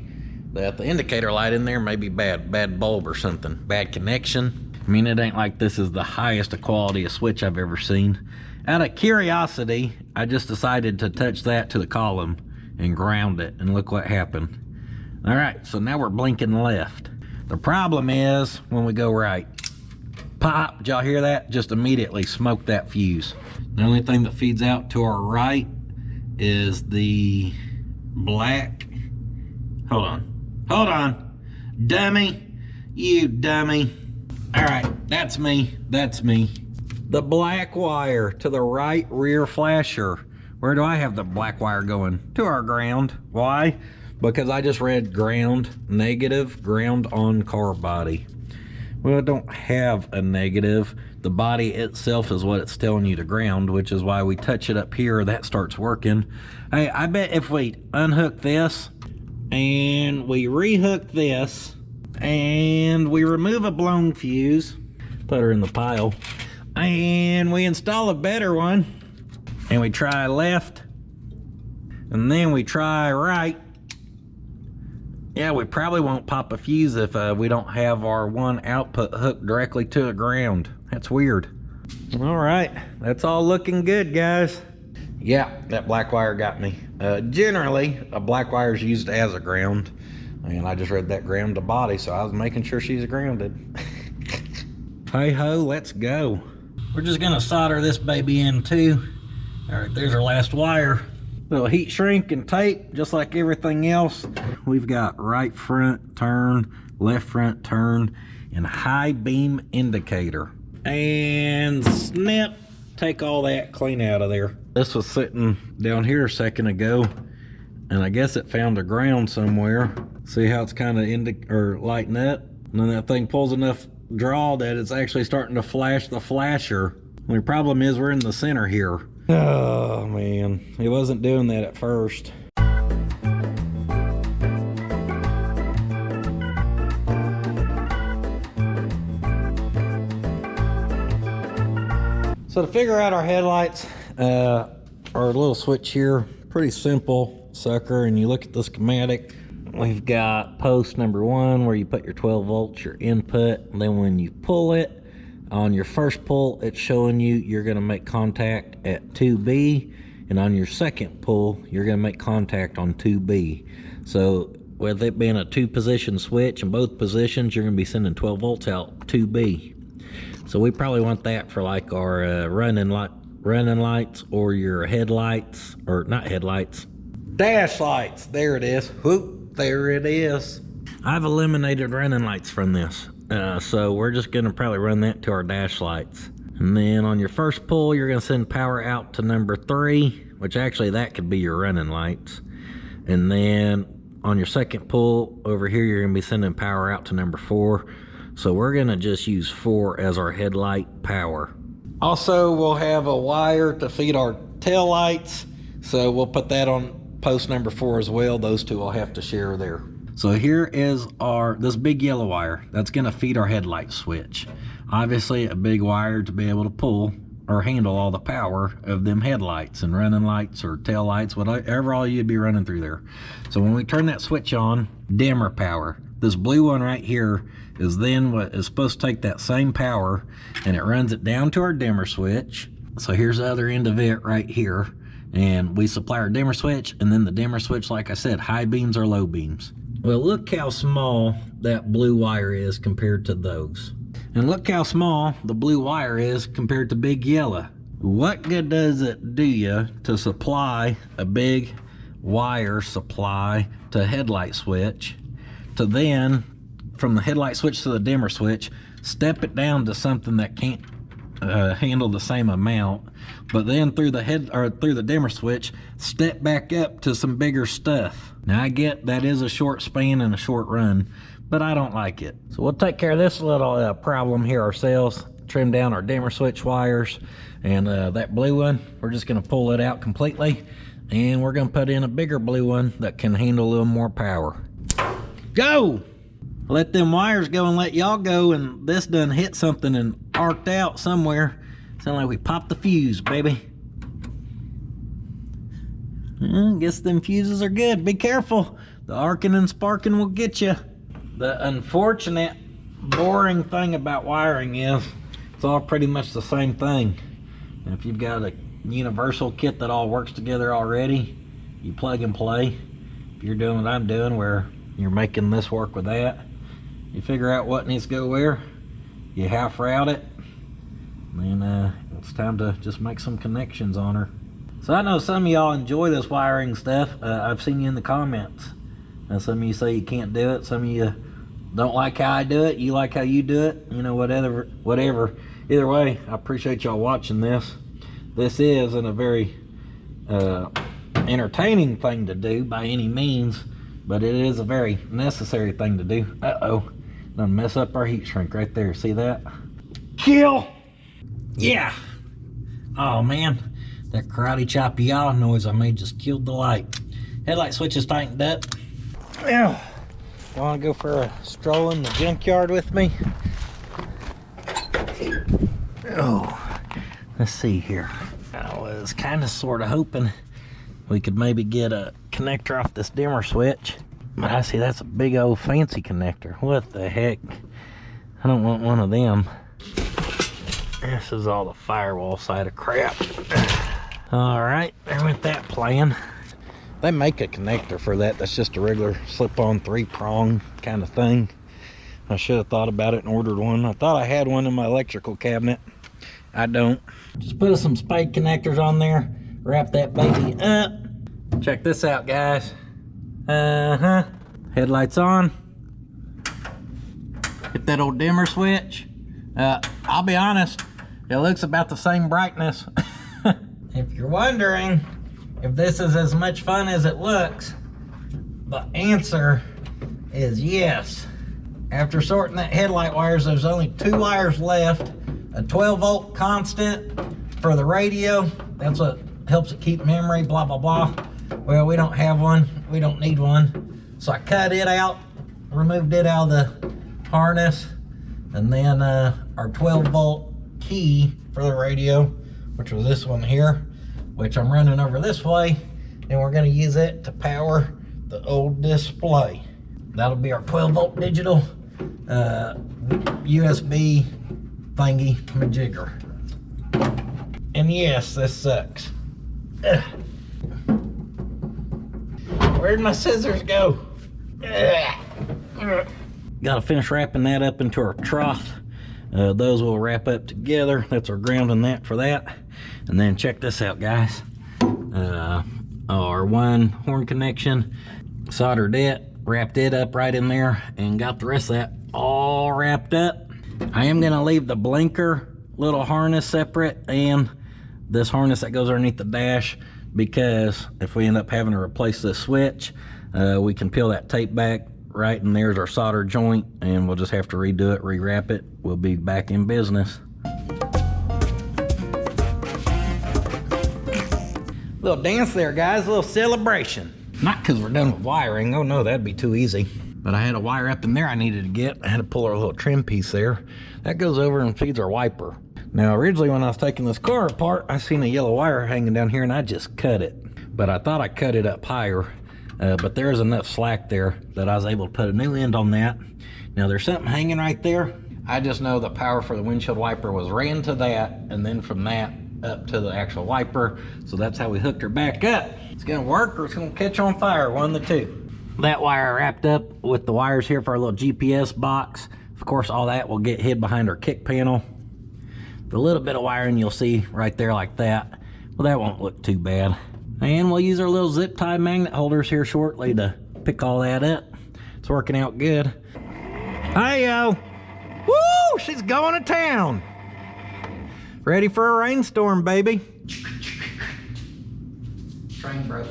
that the indicator light in there may be bad bulb or something, bad connection. I mean, it ain't like this is the highest quality of switch I've ever seen. Out of curiosity, I just decided to touch that to the column and ground it, and look what happened. All right, so now we're blinking left. The problem is when we go right. Pop, did y'all hear that? Just immediately smoked that fuse. The only thing that feeds out to our right is the black. Hold on. Dummy, you dummy. All right, that's me. The black wire to the right rear flasher. Where do I have the black wire going? To our ground. Why? Because I just read ground, negative, ground on car body. Well, it don't have a negative. The body itself is what it's telling you to ground, which is why we touch it up here, that starts working. Hey, I bet if we unhook this and we rehook this and we remove a blown fuse, put her in the pile, and we install a better one, and we try left, and then we try right, yeah, we probably won't pop a fuse if we don't have our one output hooked directly to the ground. That's weird. All right, that's all looking good, guys. Yeah, that black wire got me. Generally, a black wire is used as a ground, and I just read that ground to body, so I was making sure she's grounded. Hey ho, let's go. We're just gonna solder this baby in too, All right, there's our last wire. Little heat shrink and tape, just like everything else. We've got right front turn, left front turn, and high beam indicator. And snap, take all that clean out of there. This was sitting down here a second ago, and I guess it found a ground somewhere. See how it's kind of lighting up? And then that thing pulls enough draw that it's actually starting to flash the flasher. The problem is we're in the center here. Oh man, it wasn't doing that at first. So to figure out our headlights, our little switch here, pretty simple sucker. And you look at the schematic, we've got post number 1 where you put your 12 volts, your input. And then when you pull it, on your first pull, it's showing you you're gonna make contact at 2B. And on your second pull, you're gonna make contact on 2B. So with it being a 2-position switch, in both positions, you're gonna be sending 12 volts out 2B. So we probably want that for like our running lights, or your headlights, or not headlights, dash lights. There it is. Whoop, there it is. I've eliminated running lights from this. So we're just gonna probably run that to our dash lights. And then on your first pull, you're gonna send power out to number 3, which actually that could be your running lights. And then on your second pull over here, you're gonna be sending power out to number 4. So we're gonna just use 4 as our headlight power. Also, we'll have a wire to feed our tail lights. So we'll put that on post number 4 as well. Those two will have to share there. So here is this big yellow wire that's gonna feed our headlight switch. Obviously a big wire to be able to pull or handle all the power of them headlights and running lights or tail lights, whatever all you'd be running through there. So when we turn that switch on, dimmer power. This blue one right here is then what is supposed to take that same power and it runs it down to our dimmer switch. So here's the other end of it right here. And we supply our dimmer switch, and then the dimmer switch, like I said, high beams or low beams. Well, look how small that blue wire is compared to those. And look how small the blue wire is compared to big yellow. What good does it do you to supply a big wire supply to a headlight switch, to then, from the headlight switch to the dimmer switch, step it down to something that can't handle the same amount, but then through the dimmer switch, step back up to some bigger stuff? Now I get that is a short span and a short run, but I don't like it. So we'll take care of this little problem here ourselves. Trim down our dimmer switch wires, and that blue one, we're just gonna pull it out completely, and we're gonna put in a bigger blue one that can handle a little more power. Go! Let them wires go and let y'all go, and this done hit something and arced out somewhere. Sound like we popped the fuse, baby. Guess them fuses are good. Be careful. The arcing and sparking will get you. The unfortunate, boring thing about wiring is it's all pretty much the same thing. And if you've got a universal kit that all works together already, you plug and play. If you're doing what I'm doing, where you're making this work with that, you figure out what needs to go where, you half route it, and then it's time to just make some connections on her. So I know some of y'all enjoy this wiring stuff. I've seen you in the comments. And some of you say you can't do it. Some of you don't like how I do it. You like how you do it. You know, whatever. Either way, I appreciate y'all watching this. This isn't a very entertaining thing to do by any means, but it is a very necessary thing to do. Uh-oh. Done mess up our heat shrink right there. See that? Kill! Yeah! Oh man, that karate chop y'all noise I made just killed the light. Headlight switch is tightened up. Now, you wanna go for a stroll in the junkyard with me? Oh, let's see here. I was kind of sort of hoping we could maybe get a connector off this dimmer switch. But I see that's a big old fancy connector. What the heck? I don't want one of them. This is all the firewall side of crap. All right, there went that plan. They make a connector for that. That's just a regular slip-on 3-prong kind of thing. I should have thought about it and ordered one. I thought I had one in my electrical cabinet. I don't. Just put some spade connectors on there. wrap that baby up. Check this out, guys. Headlights on. Hit that old dimmer switch. I'll be honest, it looks about the same brightness. If you're wondering if this is as much fun as it looks, the answer is yes. After sorting that headlight wires, there's only 2 wires left. A 12-volt constant for the radio. That's what helps it keep memory, blah, blah, blah. Well, we don't have one. We don't need one. So I cut it out, removed it out of the harness, and then our 12-volt key for the radio, which was this one here, which I'm running over this way, and we're gonna use it to power the old display. That'll be our 12-volt digital USB thingy majigger. And yes, this sucks. Ugh. Where'd my scissors go? Gotta finish wrapping that up into our trough. Those will wrap up together. That's our ground and that for that. And then check this out, guys. Our one horn connection, soldered it, wrapped it up right in there, and got the rest of that all wrapped up. I am gonna leave the blinker little harness separate and this harness that goes underneath the dash, because if we end up having to replace this switch, we can peel that tape back right, and there's our solder joint, and we'll just have to redo it, rewrap it. We'll be back in business. Little dance there, guys, a little celebration. Not because we're done with wiring. Oh no, that'd be too easy. But I had a wire up in there I needed to get. I had to pull our little trim piece there. That goes over and feeds our wiper. Now, originally when I was taking this car apart, I seen a yellow wire hanging down here and I just cut it. But I thought I cut it up higher. But there's enough slack there that I was able to put a new end on that. Now there's something hanging right there. I just know the power for the windshield wiper was ran to that, and then from that up to the actual wiper. So that's how we hooked her back up. It's gonna work or it's gonna catch on fire, one of the two. That wire wrapped up with the wires here for our little GPS box. Of course, all that will get hid behind our kick panel. The little bit of wiring you'll see right there like that, well, that won't look too bad. And we'll use our little zip tie magnet holders here shortly to pick all that up. It's working out good. Hey-yo! Woo! She's going to town! Ready for a rainstorm, baby. Train broke.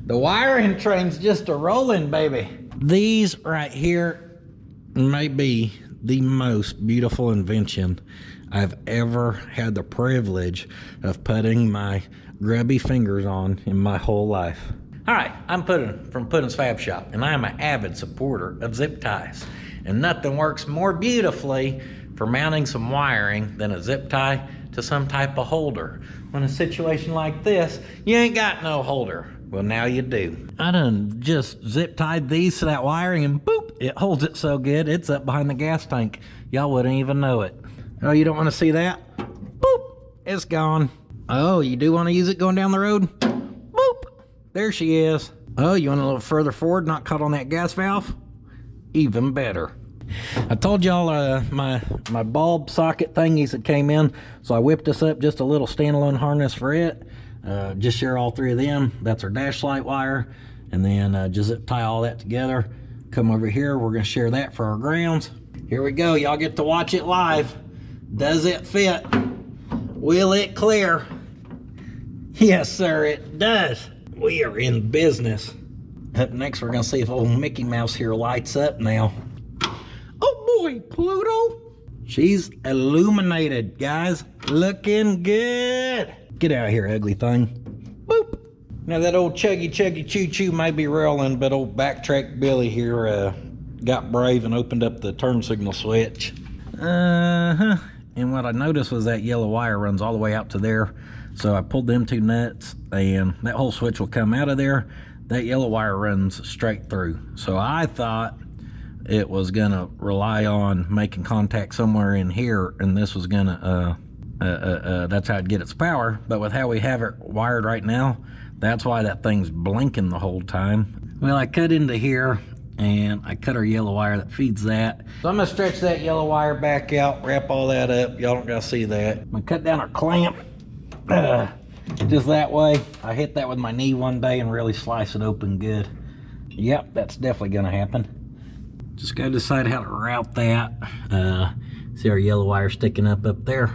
The wiring train's just a rolling, baby. These right here may be the most beautiful invention I've ever had the privilege of putting my grubby fingers on in my whole life. All right, I'm Puddin from Puddins Fab Shop, and I am an avid supporter of zip ties. And nothing works more beautifully for mounting some wiring than a zip tie to some type of holder. In a situation like this, you ain't got no holder. Well, now you do. I done just zip tied these to that wiring and boop, it holds it so good, it's up behind the gas tank. Y'all wouldn't even know it. Oh, you don't want to see that? Boop, it's gone. Oh, you do want to use it going down the road? Boop, there she is. Oh, you want a little further forward, not caught on that gas valve? Even better. I told y'all my bulb socket thingies that came in, so I whipped this up just a little standalone harness for it. Just share all three of them. That's our dash light wire, and then just zip tie all that together. Come over here, we're gonna share that for our grounds. Here we go, y'all get to watch it live. Does it fit? Will it clear? Yes, sir, it does. We are in business. Up next, we're gonna see if old Mickey Mouse here lights up now. Oh boy, Pluto. She's illuminated, guys. Looking good. Get out of here, ugly thing. Boop. Now that old chuggy choo-choo may be rolling, but old backtrack Billy here got brave and opened up the turn signal switch. And what I noticed was that yellow wire runs all the way out to there. So I pulled them two nuts and that whole switch will come out of there. That yellow wire runs straight through. So I thought it was gonna rely on making contact somewhere in here, and this was gonna that's how it'd get its power. But with how we have it wired right now, that's why that thing's blinking the whole time. Well, I cut into here and I cut our yellow wire that feeds that. So I'm gonna stretch that yellow wire back out, wrap all that up. Y'all don't gotta see that. I'm gonna cut down our clamp just that way. I hit that with my knee one day and really slice it open good. Yep, that's definitely gonna happen. Just gotta decide how to route that. See our yellow wire sticking up there.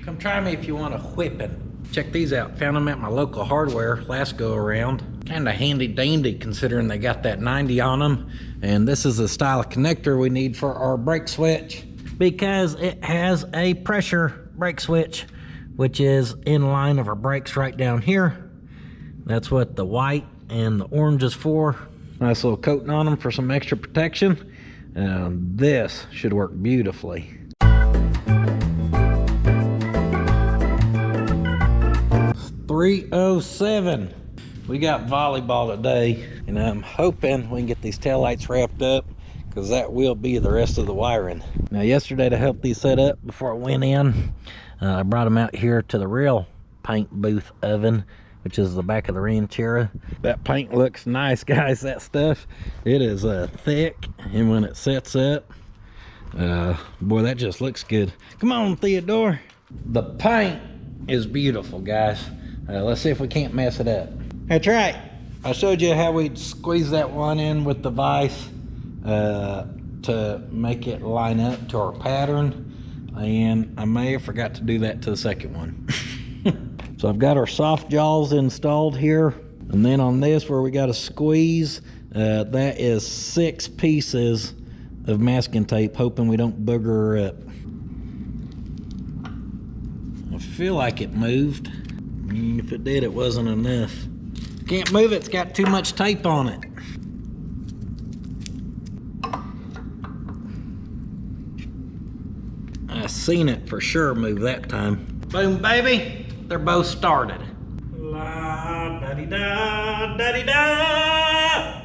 Come try me if you want a whipping. Check these out. Found them at my local hardware last go around. Kind of handy dandy considering they got that 90 on them. And this is the style of connector we need for our brake switch, because it has a pressure brake switch, which is in line of our brakes right down here. That's what the white and the orange is for. Nice little coating on them for some extra protection. This should work beautifully. 3:07. We got volleyball today, and I'm hoping we can get these taillights wrapped up, because that will be the rest of the wiring. Now yesterday, to help these set up before I went in, I brought them out here to the real paint booth oven, which is the back of the Ranchera. That paint looks nice, guys. That stuff, it is thick, and when it sets up, boy, that just looks good. Come on, Theodore. The paint is beautiful, guys. Let's see if we can't mess it up. That's right. I showed you how we'd squeeze that one in with the vise to make it line up to our pattern. And I may have forgot to do that to the second one. So I've got our soft jaws installed here, and then on this where we got to squeeze, that is 6 pieces of masking tape, hoping we don't booger her up. I feel like it moved. If it did, it wasn't enough. Can't move it, it's got too much tape on it. I seen it for sure move that time. Boom, baby. They're both started. La da di da da di da.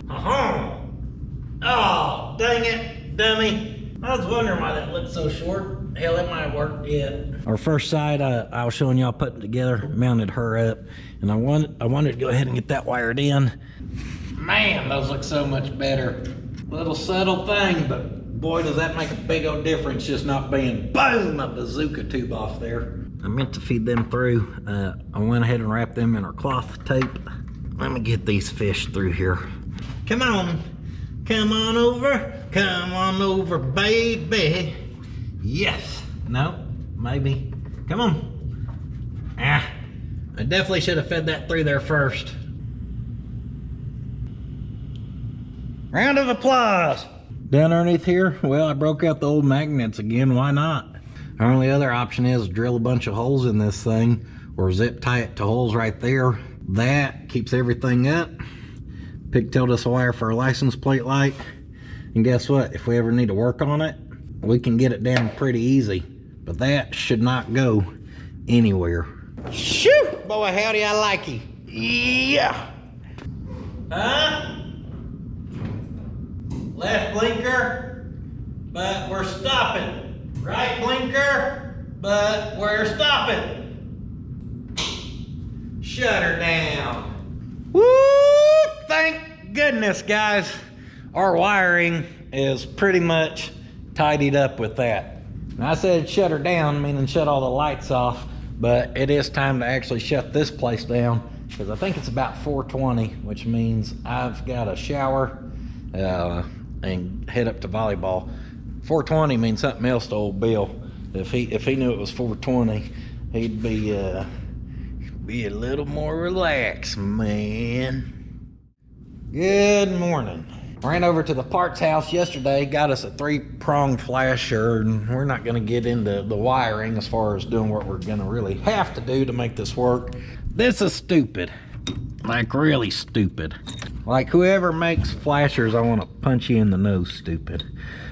Oh, dang it, dummy. I was wondering why that looked so short. Hell, it might have worked yet. Our first side, I was showing y'all putting together, mounted her up, and I wanted to go ahead and get that wired in. Man, those look so much better. Little subtle thing, but boy, does that make a big old difference, just not being boom, a bazooka tube off there. I meant to feed them through. I went ahead and wrapped them in our cloth tape. Let me get these fish through here. Come on. Come on over, baby. Yes. No, maybe. Come on. I definitely should have fed that through there first. Round of applause. Down underneath here, well, I broke out the old magnets again. Why not? Our only other option is drill a bunch of holes in this thing, or zip tie it to holes right there. That keeps everything up. Pigtailed us a wire for our license plate light. And guess what? If we ever need to work on it, we can get it down pretty easy. But that should not go anywhere. Shoo! Boy, howdy, I like you. Yeah. Huh? Left blinker, but we're stopping. Right blinker, but we're stopping. Shut her down. Woo! Thank goodness, guys. Our wiring is pretty much tidied up with that. Now, I said shut her down, meaning shut all the lights off, but it is time to actually shut this place down, because I think it's about 4:20, which means I've got to shower and head up to volleyball. 4:20 means something else to old Bill. If he knew it was 4:20, he'd be a little more relaxed, man. Good morning. Ran over to the parts house yesterday, got us a 3-prong flasher, and we're not gonna get into the wiring as far as doing what we're gonna really have to do to make this work. This is stupid, like really stupid. Like whoever makes flashers, I wanna punch you in the nose, stupid.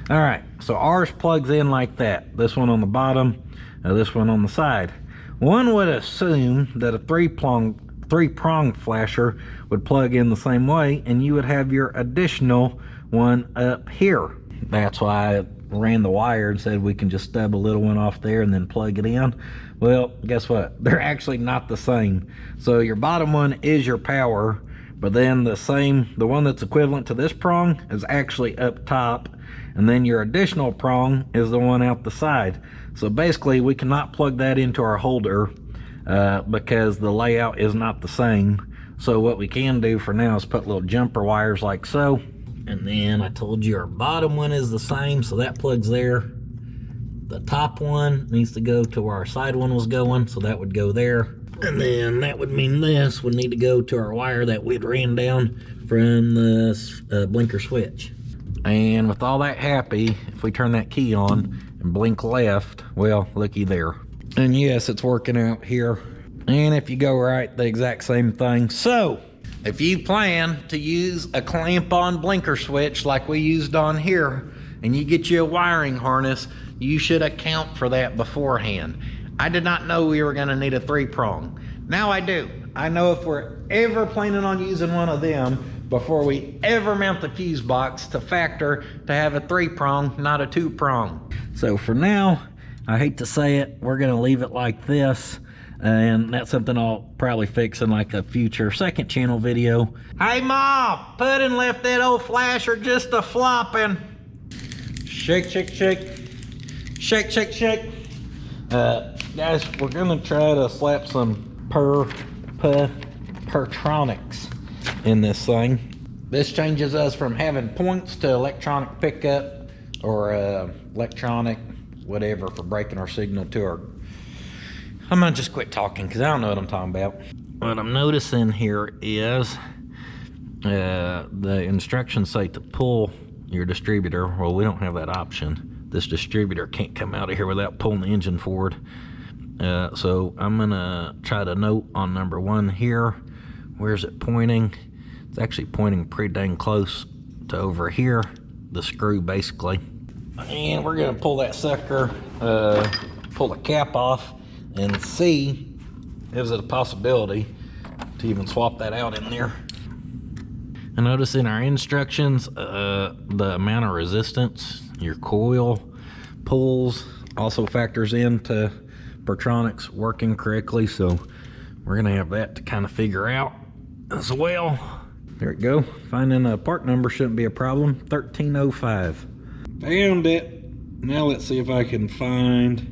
All right, so ours plugs in like that. This one on the bottom, this one on the side. One would assume that a three-prong flasher would plug in the same way, and you would have your additional one up here. That's why ran the wire and said we can just stub a little one off there and then plug it in. Well, guess what? They're actually not the same. So your bottom one is your power, but then the one that's equivalent to this prong is actually up top, and then your additional prong is the one out the side. So basically we cannot plug that into our holder because the layout is not the same. So what we can do for now is put little jumper wires like so. And then I told you our bottom one is the same, so that plugs there. The top one needs to go to where our side one was going, so that would go there. And then that would mean this would need to go to our wire that we'd ran down from the blinker switch. And with all that happy, if we turn that key on and blink left, well, looky there. And yes, it's working out here. And if you go right, the exact same thing. So if you plan to use a clamp-on blinker switch like we used on here, and you get you a wiring harness, you should account for that beforehand. I did not know we were gonna need a 3-prong. Now I do. I know if we're ever planning on using one of them, before we ever mount the fuse box, to factor to have a 3-prong, not a 2-prong. So for now, I hate to say it, we're gonna leave it like this. And that's something I'll probably fix in like a future second channel video. Hey Mom, Puddin' left that old flasher just a flopping. Shake, shake, shake. Shake, shake, shake. Guys, we're gonna try to slap some Pertronix in this thing. This changes us from having points to electronic pickup or electronic whatever for breaking our signal to our... I'm gonna just quit talking because I don't know what I'm talking about. What I'm noticing here is the instructions say to pull your distributor. Well, we don't have that option. This distributor can't come out of here without pulling the engine forward. So I'm gonna try to note on number 1 here. Where's it pointing? It's actually pointing pretty dang close to over here, the screw basically. And we're gonna pull that sucker, pull the cap off, and see, is it a possibility to even swap that out in there. I notice in our instructions, the amount of resistance your coil pulls also factors into Pertronix working correctly, so we're gonna have that to kind of figure out as well. There we go. Finding a part number shouldn't be a problem. 1305. Found it. Now let's see if I can find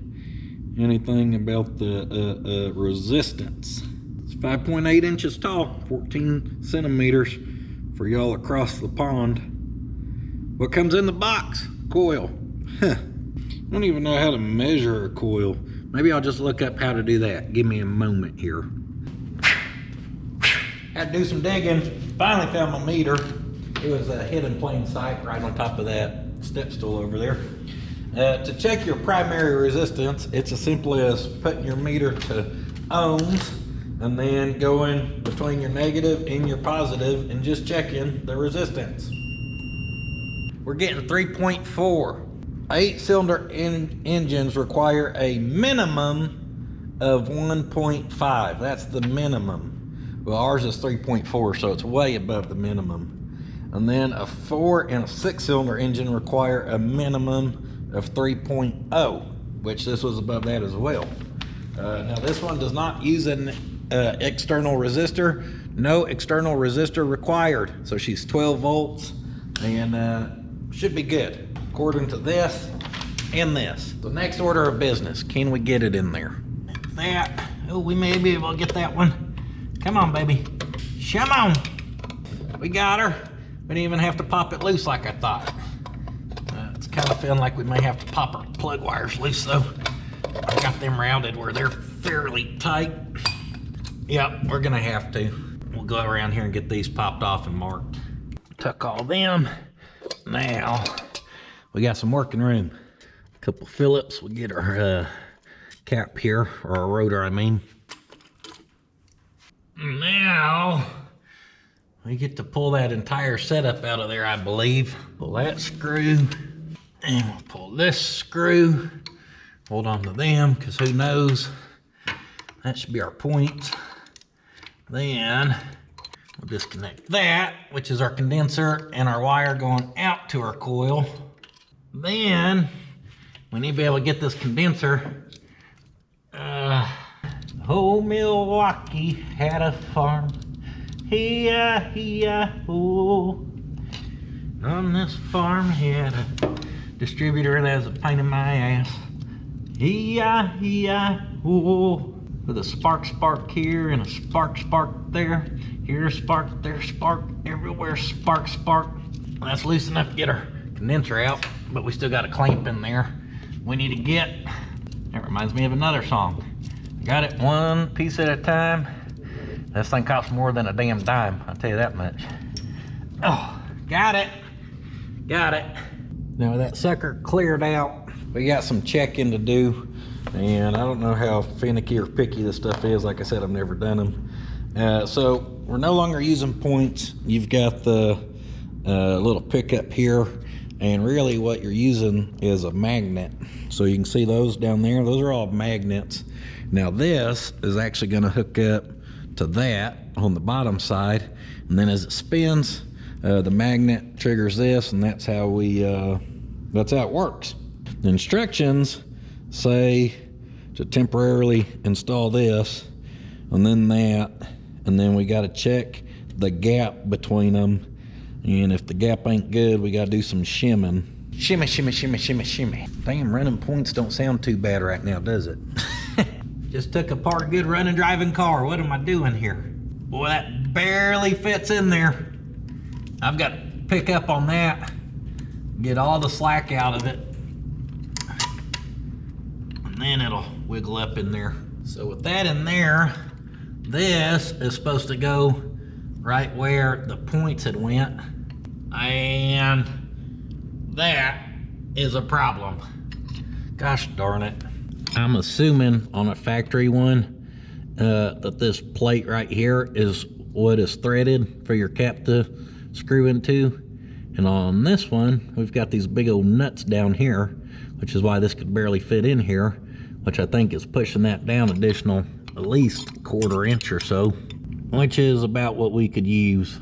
anything about the resistance. It's 5.8 inches tall, 14 centimeters for y'all across the pond. What comes in the box? Coil. Huh. I don't even know how to measure a coil. Maybe I'll just look up how to do that. Give me a moment here. Had to do some digging. Finally found my meter. It was hidden in plain sight right on top of that step stool over there. To check your primary resistance, it's as simple as putting your meter to ohms and then going between your negative and your positive and just checking the resistance. We're getting 3.4. 8-cylinder engines require a minimum of 1.5. That's the minimum. Well, ours is 3.4, so it's way above the minimum. And then a 4 and a 6-cylinder engine require a minimum of 3.0, which this was above that as well. Now this one does not use an external resistor. No external resistor required. So she's 12 volts and should be good according to this and this. The next order of business, can we get it in there? That, oh, we may be able to get that one. Come on, baby. Come on. We got her. We didn't even have to pop it loose like I thought. Kind of feeling like we may have to pop our plug wires loose though. I got them routed where they're fairly tight. Yep, we're gonna have to. We'll go around here and get these popped off and marked. Tuck all them. Now, we got some working room. A couple Phillips, we'll get our cap here, or our rotor I mean. Now, we get to pull that entire setup out of there, I believe. Pull that screw. And we'll pull this screw, hold on to them, because who knows, that should be our points. Then we'll disconnect that, which is our condenser and our wire going out to our coil. Then we need to be able to get this condenser. Old Milwaukee had a farm. Hey-ya-hey-ya-oh. On this farm he had a distributor that was a pain in my ass. Hey-ya-hey-ya-oh. With a spark here and a spark there. Here spark, there spark, everywhere spark. That's loose enough to get our condenser out, but we still got a clamp in there we need to get. That reminds me of another song. Got it one piece at a time. This thing costs more than a damn dime, I'll tell you that much. Oh, got it. Now that sucker cleared out, we got some checking to do, and I don't know how finicky or picky this stuff is. Like I said, I've never done them. So we're no longer using points. You've got the little pickup here, and really what you're using is a magnet. So you can see those down there, those are all magnets. Now this is actually going to hook up to that on the bottom side, and then as it spins, the magnet triggers this, and that's how it works. The instructions say to temporarily install this, and then that, and then we got to check the gap between them, and if the gap ain't good, we got to do some shimming. Shimmy. Damn, running points don't sound too bad right now, does it? Just took apart a good running driving car. What am I doing here? Boy, that barely fits in there. I've got to pick up on that, get all the slack out of it, and then it'll wiggle up in there. So with that in there, this is supposed to go right where the points had went, and that is a problem. Gosh darn it. I'm assuming on a factory one that this plate right here is what is threaded for your cap to screw into, and on this one we've got these big old nuts down here, which is why this could barely fit in here, which I think is pushing that down additional at least $1/4 inch or so, which is about what we could use.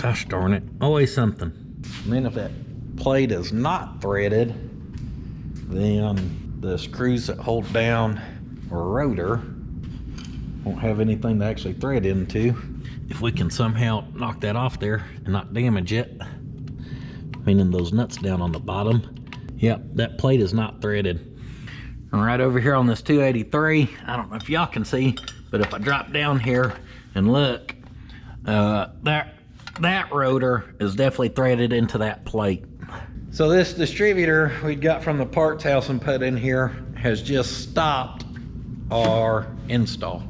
Gosh darn it, always something. And then if that plate is not threaded, then the screws that hold down our rotor won't have anything to actually thread into. If we can somehow knock that off there and not damage it, meaning those nuts down on the bottom. Yep, that plate is not threaded. And right over here on this 283, I don't know if y'all can see, but if I drop down here and look, that rotor is definitely threaded into that plate. So this distributor we got from the parts house and put in here has just stopped our install.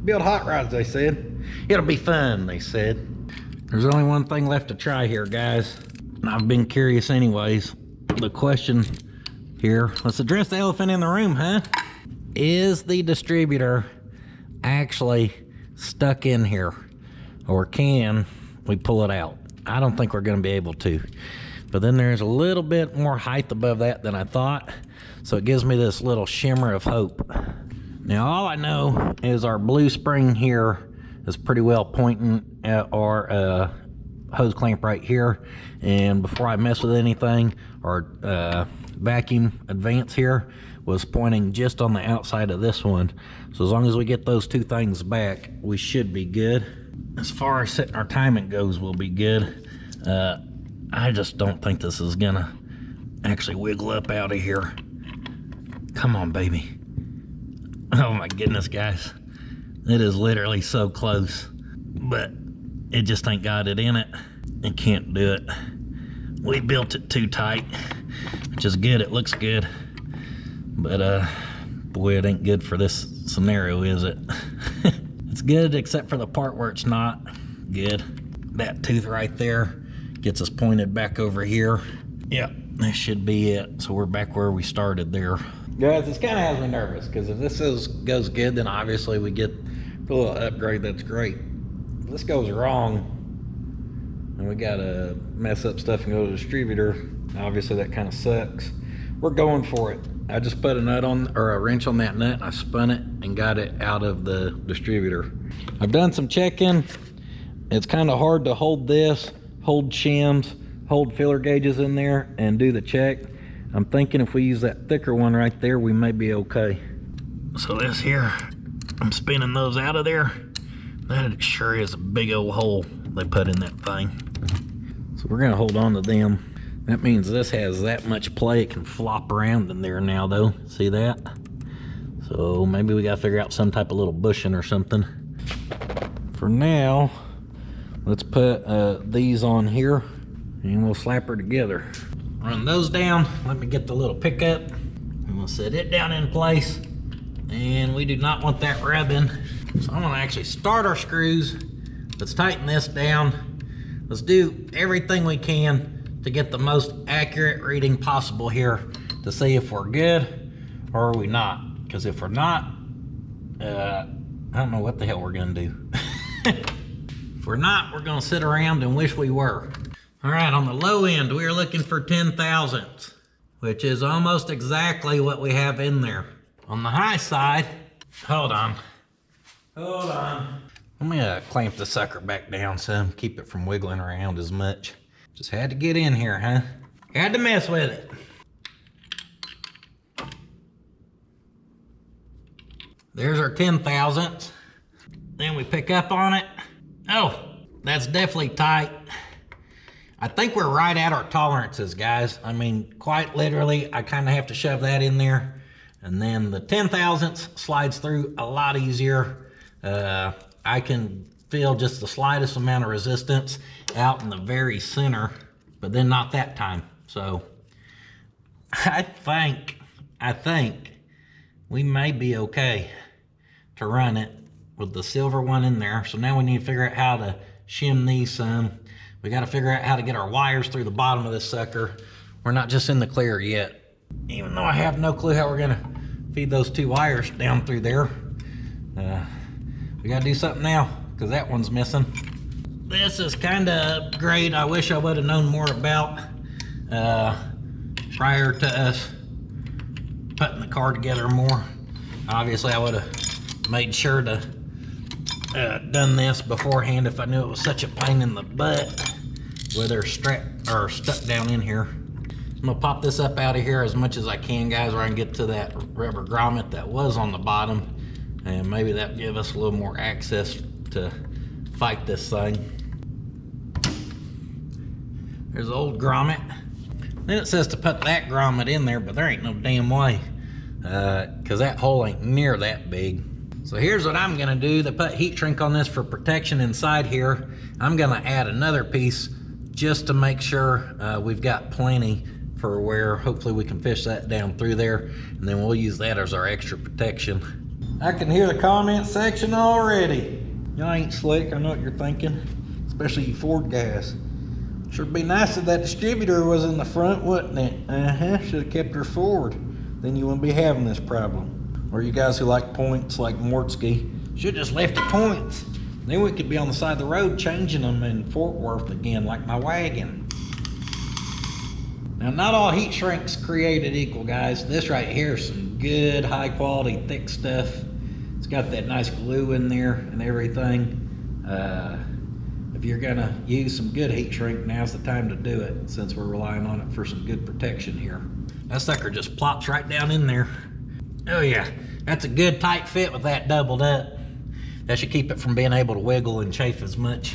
Build hot rods, they said. It'll be fun, they said. There's only one thing left to try here, guys. And I've been curious anyways. The question here, let's address the elephant in the room, huh? Is the distributor actually stuck in here? Or can we pull it out? I don't think we're gonna be able to. But then there's a little bit more height above that than I thought. So it gives me this little shimmer of hope. Now all I know is our blue spring here is pretty well pointing at our hose clamp right here. And before I mess with anything, our vacuum advance here was pointing just on the outside of this one. So as long as we get those two things back, we should be good. As far as setting our timing goes, we'll be good. I just don't think this is gonna actually wiggle up out of here. Come on, baby. Oh my goodness, guys. It is literally so close, but it just ain't got it in it. It can't do it. We built it too tight, which is good. It looks good, but boy, it ain't good for this scenario, is it? It's good except for the part where it's not good. That tooth right there gets us pointed back over here. Yep, that should be it. So we're back where we started there. Guys, this kind of has me nervous, because if this goes good, then obviously we get a little upgrade. That's great. If this goes wrong and we gotta mess up stuff and go to the distributor, obviously that kind of sucks. We're going for it. I just put a nut on, or a wrench on that nut. I spun it and got it out of the distributor. I've done some checking. It's kind of hard to hold this, hold shims, hold filler gauges in there and do the check. I'm thinking if we use that thicker one right there, we may be okay. So this here, I'm spinning those out of there. That sure is a big old hole they put in that thing. So we're gonna hold on to them. That means this has that much play, it can flop around in there now though. See that? So maybe we gotta figure out some type of little bushing or something. For now, let's put these on here and we'll slap her together. Run those down. Let me get the little pickup and we'll set it down in place. And we do not want that rubbing. So I'm gonna actually start our screws. Let's tighten this down. Let's do everything we can to get the most accurate reading possible here to see if we're good or are we not. Because if we're not, I don't know what the hell we're gonna do. If we're not, we're gonna sit around and wish we were. All right, on the low end, we are looking for 10 thousandths, which is almost exactly what we have in there. On the high side, hold on. Let me clamp the sucker back down some, keep it from wiggling around as much. Just had to get in here, huh? Had to mess with it. There's our 10 thousandths. Then we pick up on it. Oh, that's definitely tight. I think we're right at our tolerances, guys. I mean, quite literally, I kind of have to shove that in there. And then the 10 thousandths slides through a lot easier. I can feel just the slightest amount of resistance out in the very center, but then not that time. So I think we may be okay to run it with the silver one in there. So now we need to figure out how to shim these some. We got to figure out how to get our wires through the bottom of this sucker. We're not just in the clear yet, even though I have no clue how we're gonna feed those two wires down through there. We gotta do something now because that one's missing. This is kind of great. I wish I would have known more about prior to us putting the car together more. Obviously, I would have made sure to done this beforehand if I knew it was such a pain in the butt with her strapped or stuck down in here. I'm gonna pop this up out of here as much as I can, guys, where I can get to that rubber grommet that was on the bottom, and maybe that'll give us a little more access to fight this thing. There's the old grommet. Then it says to put that grommet in there, but there ain't no damn way, because that hole ain't near that big. So here's what I'm gonna do to put heat shrink on this for protection inside here. I'm gonna add another piece just to make sure we've got plenty for where hopefully we can fish that down through there, and then we'll use that as our extra protection. I can hear the comment section already. Y'all ain't slick, I know what you're thinking, especially you Ford guys. Sure'd be nice if that distributor was in the front, wouldn't it? Should have kept her forward. Then you wouldn't be having this problem. Or you guys who like points like Mortsky, should just left the points. Then we could be on the side of the road changing them in Fort Worth again, like my wagon. Now, not all heat shrinks created equal, guys. This right here is some good, high quality, thick stuff. It's got that nice glue in there and everything. If you're gonna use some good heat shrink, now's the time to do it, since we're relying on it for some good protection here. That sucker just plops right down in there. Oh yeah, that's a good tight fit with that doubled up. That should keep it from being able to wiggle and chafe as much.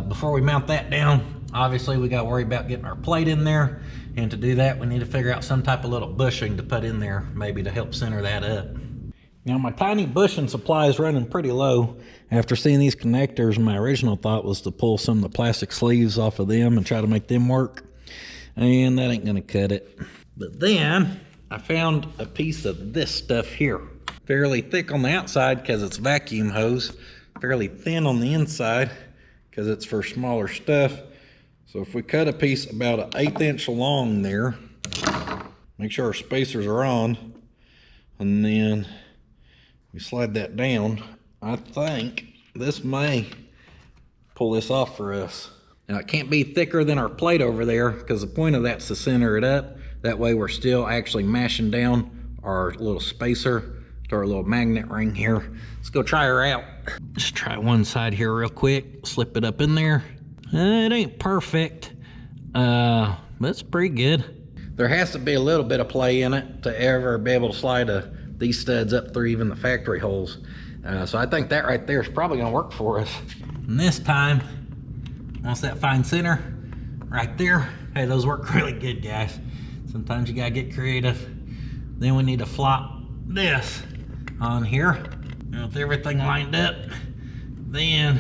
Before we mount that down, obviously we gotta worry about getting our plate in there. And to do that, we need to figure out some type of little bushing to put in there, maybe to help center that up. Now my tiny bushing supply is running pretty low. After seeing these connectors, my original thought was to pull some of the plastic sleeves off of them and try to make them work. And that ain't gonna cut it. But then I found a piece of this stuff here. Fairly thick on the outside because it's vacuum hose. Fairly thin on the inside because it's for smaller stuff. So if we cut a piece about an 1/8 inch long there, make sure our spacers are on, and then we slide that down, I think this may pull this off for us. Now it can't be thicker than our plate over there because the point of that's to center it up. That way we're still actually mashing down our little spacer to our little magnet ring here. Let's go try her out. Just try one side here real quick, slip it up in there. It ain't perfect. That's pretty good. There has to be a little bit of play in it to ever be able to slide these studs up through even the factory holes. So I think that right there is probably gonna work for us. And this time, once that fine center right there, hey, those work really good, guys. Sometimes you gotta get creative. Then we need to flop this on here. And with everything lined up, then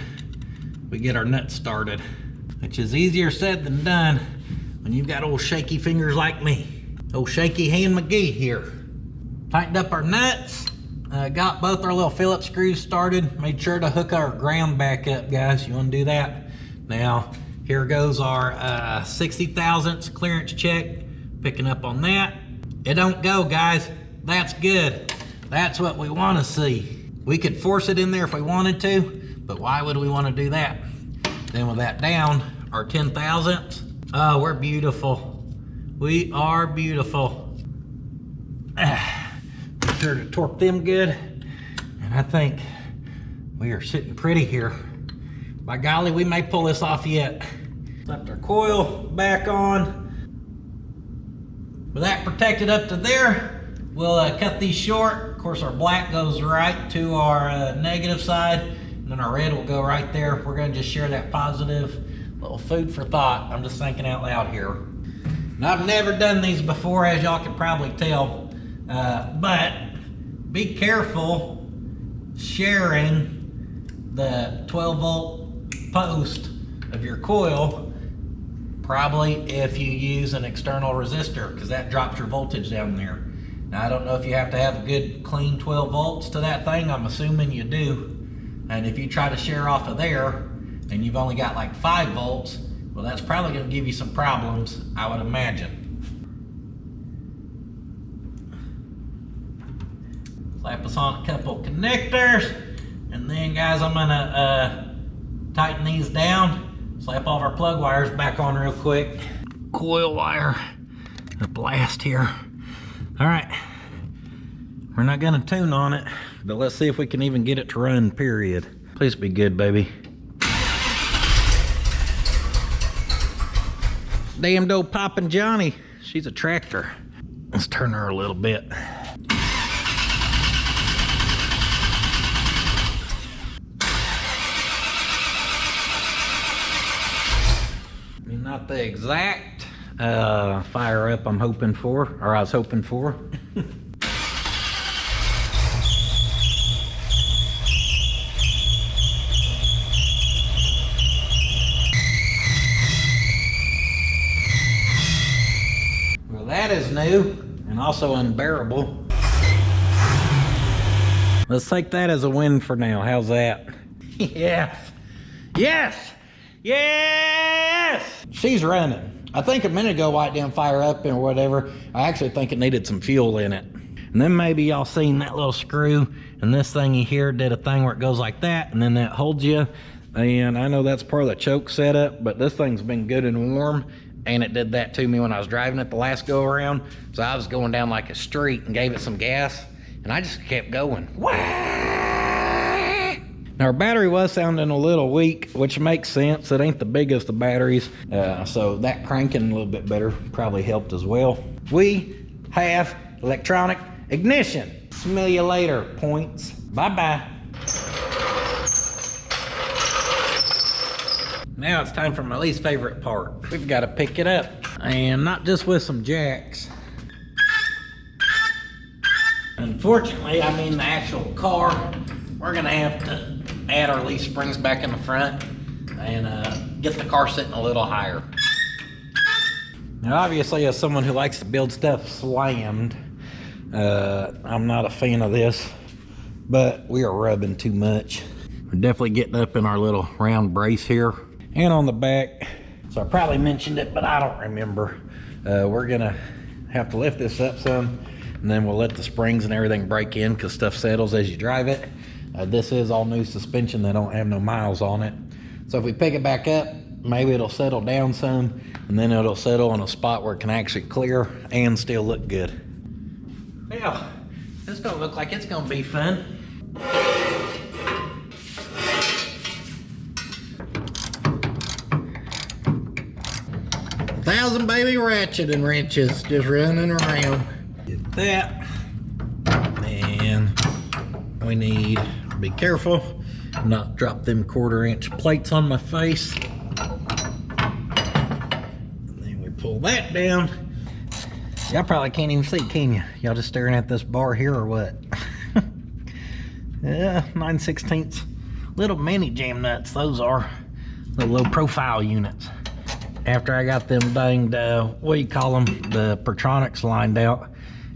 we get our nuts started, which is easier said than done when you've got old shaky fingers like me. Old shaky hand McGee here. Tightened up our nuts, got both our little Phillips screws started, made sure to hook our ground back up, guys. You wanna do that? Now, here goes our 60 thousandths clearance check, picking up on that. It don't go, guys. That's good. That's what we wanna see. We could force it in there if we wanted to, but why would we wanna do that? Then with that down, our 10 thousandths, oh, we're beautiful. We are beautiful. Be sure to torque them good. And I think we are sitting pretty here. By golly, we may pull this off yet. Slapped our coil back on. With that protected up to there, we'll cut these short. Of course, our black goes right to our negative side, and then our red will go right there. We're gonna just share that positive. Little food for thought. I'm just thinking out loud here. And I've never done these before, as y'all can probably tell, but be careful sharing the 12-volt post of your coil, probably if you use an external resistor, because that drops your voltage down there. Now, I don't know if you have to have a good clean 12 volts to that thing. I'm assuming you do. And if you try to share off of there and you've only got like 5 volts, well, that's probably going to give you some problems, I would imagine. Slap us on a couple connectors, and then, guys, I'm gonna tighten these down. Slap all of our plug wires back on real quick. Coil wire, a blast here. All right, we're not gonna tune on it, but let's see if we can even get it to run, period. Please be good, baby. Damned old Poppin' Johnny, she's a tractor. Let's turn her a little bit. Not the exact fire up I'm hoping for, or I was hoping for. Well, that is new and also unbearable. Let's take that as a win for now. How's that? Yes. Yes. Yes! She's running. I think a minute ago while it didn't fire up and whatever, I actually think it needed some fuel in it. And then maybe y'all seen that little screw and this thingy here did a thing where it goes like that and then that holds you. And I know that's part of the choke setup, but this thing's been good and warm, and it did that to me when I was driving it the last go around. So I was going down like a street and gave it some gas, and I just kept going. Now, our battery was sounding a little weak, which makes sense. It ain't the biggest of batteries, so that cranking a little bit better probably helped as well. We have electronic ignition. Smell you later, points. Bye-bye. Now it's time for my least favorite part. We've got to pick it up, and not just with some jacks. Unfortunately, I mean the actual car, we're gonna have to add our leaf springs back in the front and get the car sitting a little higher. Now, obviously, as someone who likes to build stuff slammed, I'm not a fan of this, but we are rubbing too much. We're definitely getting up in our little round brace here and on the back. So I probably mentioned it, but I don't remember. We're gonna have to lift this up some, and then we'll let the springs and everything break in because stuff settles as you drive it. This is all new suspension that don't have no miles on it. So if we pick it back up, maybe it'll settle down some, and then it'll settle in a spot where it can actually clear and still look good. Well, this don't look like it's gonna be fun. I 1,000 baby ratchet and wrenches just running around. Get that. And we need to be careful, not drop them 1/4-inch plates on my face. And then we pull that down. Y'all probably can't even see, can you? Y'all just staring at this bar here or what? Yeah, 9/16 little mini jam nuts. Those are the low profile units. After I got them danged, what do you call them? The Pertronix lined out.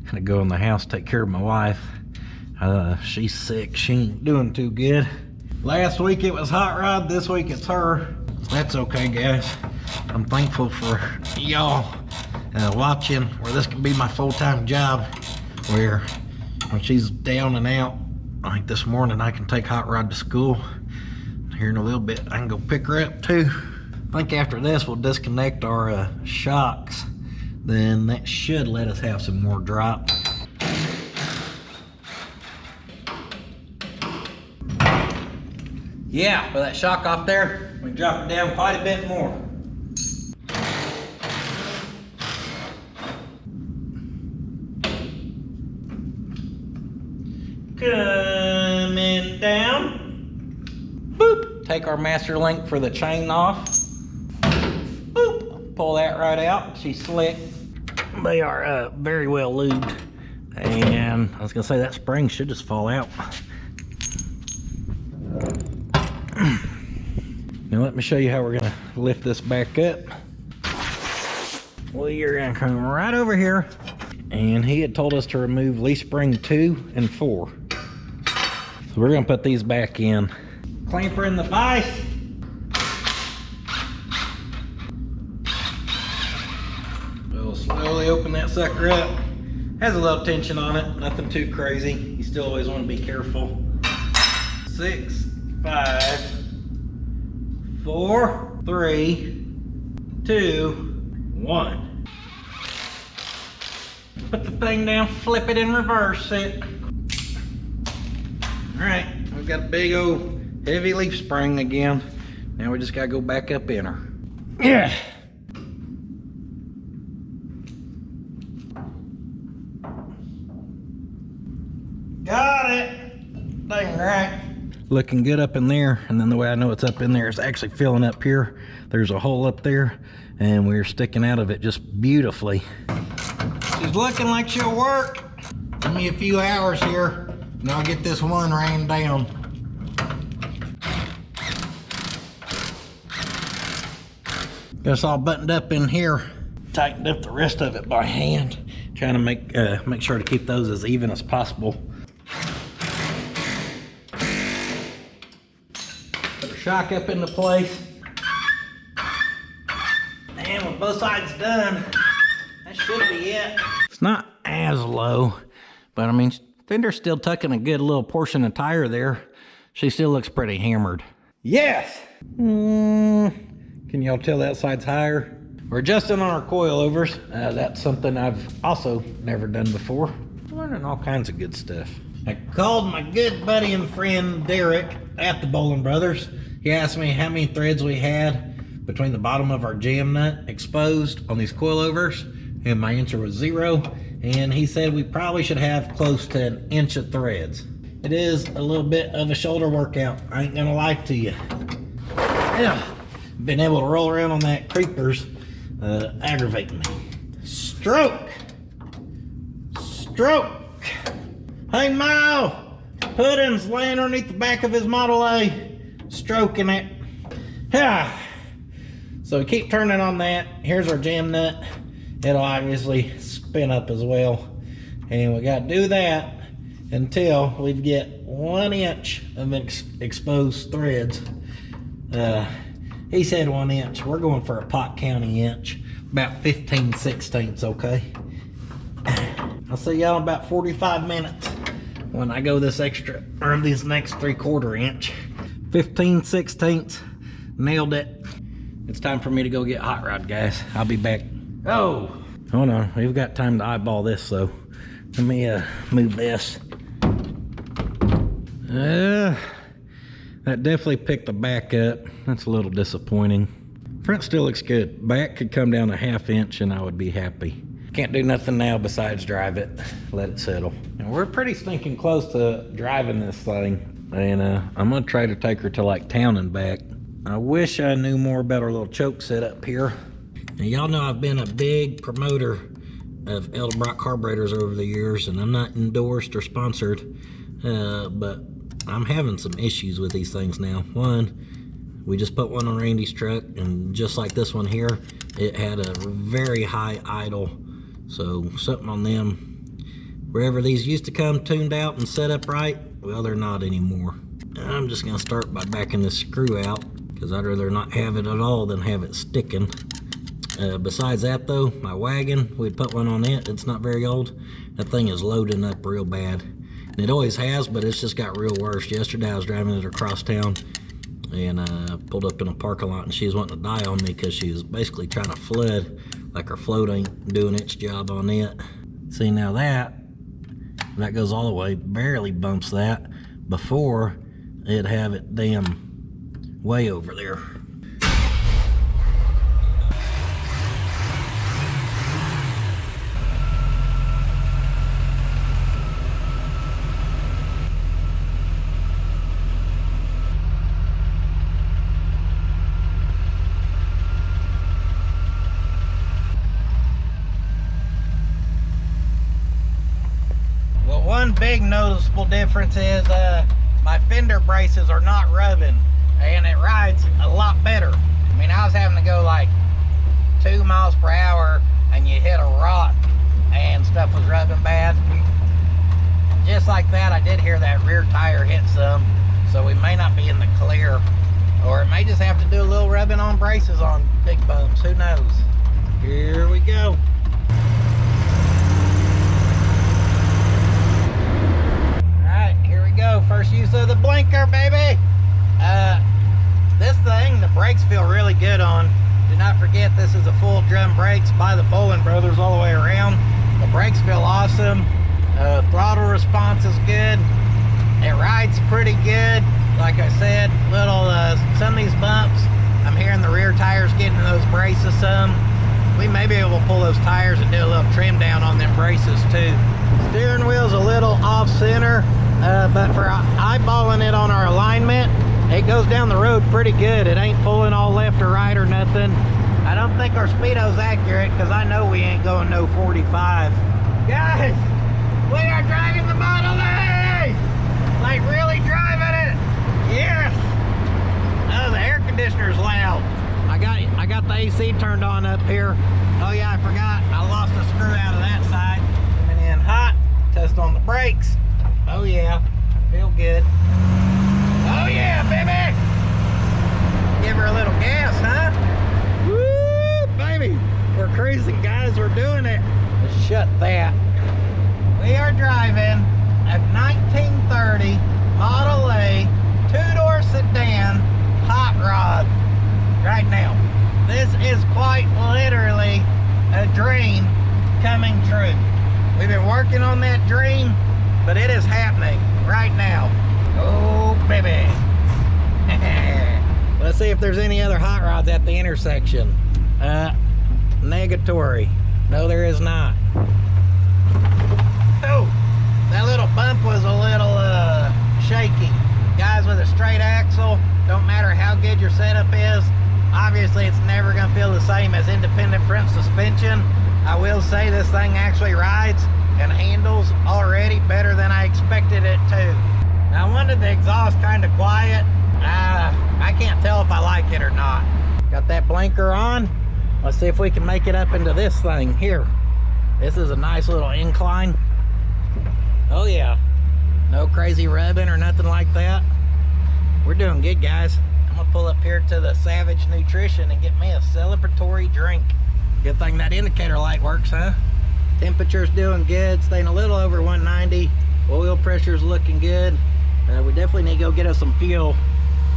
Had to go in the house, take care of my wife. She's sick, she ain't doing too good. Last week it was Hot Rod, this week it's her. That's okay, guys. I'm thankful for y'all watching, where this can be my full-time job, where when she's down and out, like this morning, I can take Hot Rod to school. Here in a little bit, I can go pick her up too. I think after this, we'll disconnect our shocks. Then that should let us have some more drop. Yeah, with that shock off there, we drop it down quite a bit more. Coming down. Boop. Take our master link for the chain off. Boop. Pull that right out. She's slick. They are very well lubed. And I was gonna say that spring should just fall out. Now let me show you how we're gonna lift this back up. Well, you're gonna come right over here. And he had told us to remove leaf spring 2 and 4. So we're gonna put these back in. Clamper in the vise. We'll slowly open that sucker up. Has a little tension on it, nothing too crazy. You still always want to be careful. 6, 5, 4, 3, 2, 1. Put the thing down, flip it and reverse it. All right, we've got a big old heavy leaf spring again. Now we just gotta go back up in her. Yeah. Got it. Dang right. Looking good up in there, and then the way I know it's up in there is actually filling up here. There's a hole up there, and we're sticking out of it just beautifully. She's looking like she'll work. Give me a few hours here, and I'll get this one ran down. Got us all buttoned up in here. Tightened up the rest of it by hand. Trying to make sure to keep those as even as possible. Put our shock up into place. And with both sides done, that should be it. It's not as low, but I mean, fender's still tucking a good little portion of tire there. She still looks pretty hammered. Yes! Can y'all tell that side's higher? We're adjusting on our coilovers. That's something I've also never done before. Learning all kinds of good stuff. I called my good buddy and friend Derek at the Bowling Brothers. He asked me how many threads we had between the bottom of our jam nut exposed on these coilovers, and my answer was 0. And he said we probably should have close to 1 inch of threads. It is a little bit of a shoulder workout, I ain't gonna lie to you. Yeah. Been able to roll around on that creepers, aggravating me. Stroke. Hey Mo, Puddins laying underneath the back of his Model A, stroking it. Yeah. So we keep turning on that. Here's our jam nut. It'll obviously spin up as well. And we gotta do that until we get 1 inch of exposed threads. He said 1 inch. We're going for a Pot County inch, about 15/16, okay? I'll see y'all in about 45 minutes when I go this extra, or this next 3/4 inch. 15/16, nailed it. It's time for me to go get Hot Rod, guys. I'll be back. Oh, hold on. We've got time to eyeball this, so let me move this. That definitely picked the back up. That's a little disappointing. Front still looks good. Back could come down a 1/2 inch and I would be happy. Can't do nothing now besides drive it, let it settle. And we're pretty stinking close to driving this thing. And I'm gonna try to take her to like town and back. I wish I knew more about our little choke setup here. Now y'all know I've been a big promoter of Edelbrock carburetors over the years, and I'm not endorsed or sponsored, but I'm having some issues with these things now. One, we just put one on Randy's truck, and just like this one here, it had a very high idle. So something on them, wherever these used to come tuned out and set up right, well, they're not anymore. I'm just gonna start by backing this screw out, because I'd rather not have it at all than have it sticking. Besides that though, my wagon, we'd put one on it. It's not very old. That thing is loading up real bad. And it always has, but it's just got real worse. Yesterday I was driving it across town and pulled up in a parking lot, and she was wanting to die on me because she was basically trying to flood, like her float ain't doing its job on it. See, now that goes all the way, barely bumps that. Before, it'd have it damn way over there. One big noticeable difference is my fender braces are not rubbing, and it rides a lot better. I mean, I was having to go like 2 miles per hour and you hit a rock and stuff was rubbing bad. Just like that, I did hear that rear tire hit some, so we may not be in the clear, or it may just have to do a little rubbing on braces on big bumps, who knows. Here we go. First use of the blinker, baby. This thing, the brakes feel really good on. Do not forget, this is a full drum brakes by the Bowling Brothers all the way around. The brakes feel awesome. Throttle response is good. It rides pretty good. Like I said, little some of these bumps, I'm hearing the rear tires getting in those braces some. We may be able to pull those tires and do a little trim down on them braces too. Steering wheel's a little off center. But for eyeballing it on our alignment, it goes down the road pretty good. It ain't pulling all left or right or nothing. I don't think our speedo's accurate, because I know we ain't going no 45. Guys, we are driving the Model A! Like really driving it! Yes! Oh, the air conditioner's loud. I got the AC turned on up here. Oh yeah, I forgot. I lost a screw out of that side. Coming in hot. Test on the brakes. Oh yeah, feel good. Oh yeah, baby! Give her a little gas, huh? Woo, baby! We're cruising, guys, we're doing it. Let's shut that. We are driving a 1930 Model A 2-door sedan hot rod right now. This is quite literally a dream coming true. We've been working on that dream, but it is happening right now. Oh, baby. Let's see if there's any other hot rods at the intersection. Negatory. No, there is not. Oh, that little bump was a little shaky. Guys, with a straight axle, don't matter how good your setup is, obviously it's never going to feel the same as independent front suspension. I will say this thing actually rides and handles already better than I expected it to. Now, I wanted the exhaust kind of quiet. I can't tell if I like it or not. Got that blinker on. Let's see if we can make it up into this thing here. This is a nice little incline. Oh yeah, no crazy rubbing or nothing like that. We're doing good, guys. I'm gonna pull up here to the Savage Nutrition and get me a celebratory drink. Good thing that indicator light works, huh? Temperature's doing good, staying a little over 190. Oil pressure's looking good. We definitely need to go get us some fuel.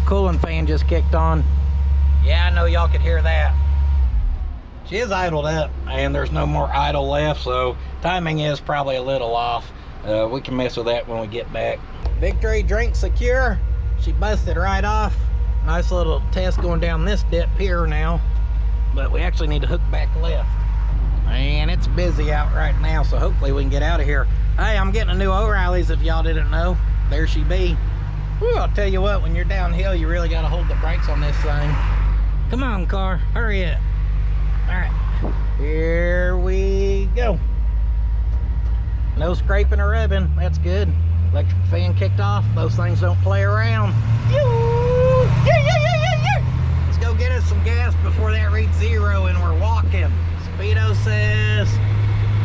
Cooling fan just kicked on. Yeah, I know y'all could hear that. She is idled up, and there's no more idle left, so timing is probably a little off. We can mess with that when we get back. Victory drink secure. She busted right off. Nice little test going down this dip here now. but we actually need to hook back left. And it's busy out right now, so hopefully we can get out of here. Hey, I'm getting a new O'Reilly's if y'all didn't know. There she be. Whew, I'll tell you what, when you're downhill, you really got to hold the brakes on this thing. Come on, car, hurry up. All right, here we go. No scraping or rubbing, that's good. Electric fan kicked off, those things don't play around. Let's go get us some gas before that reads 0 and we're walking. Speedo says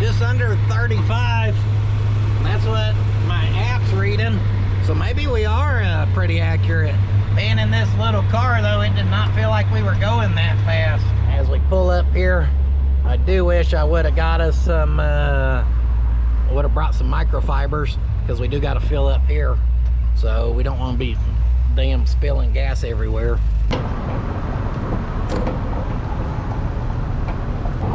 just under 35. That's what my app's reading. So maybe we are pretty accurate. Being in this little car though, it did not feel like we were going that fast. As we pull up here, I do wish I would have got us some, would have brought some microfibers, because we do got to fill up here. So we don't want to be damn spilling gas everywhere.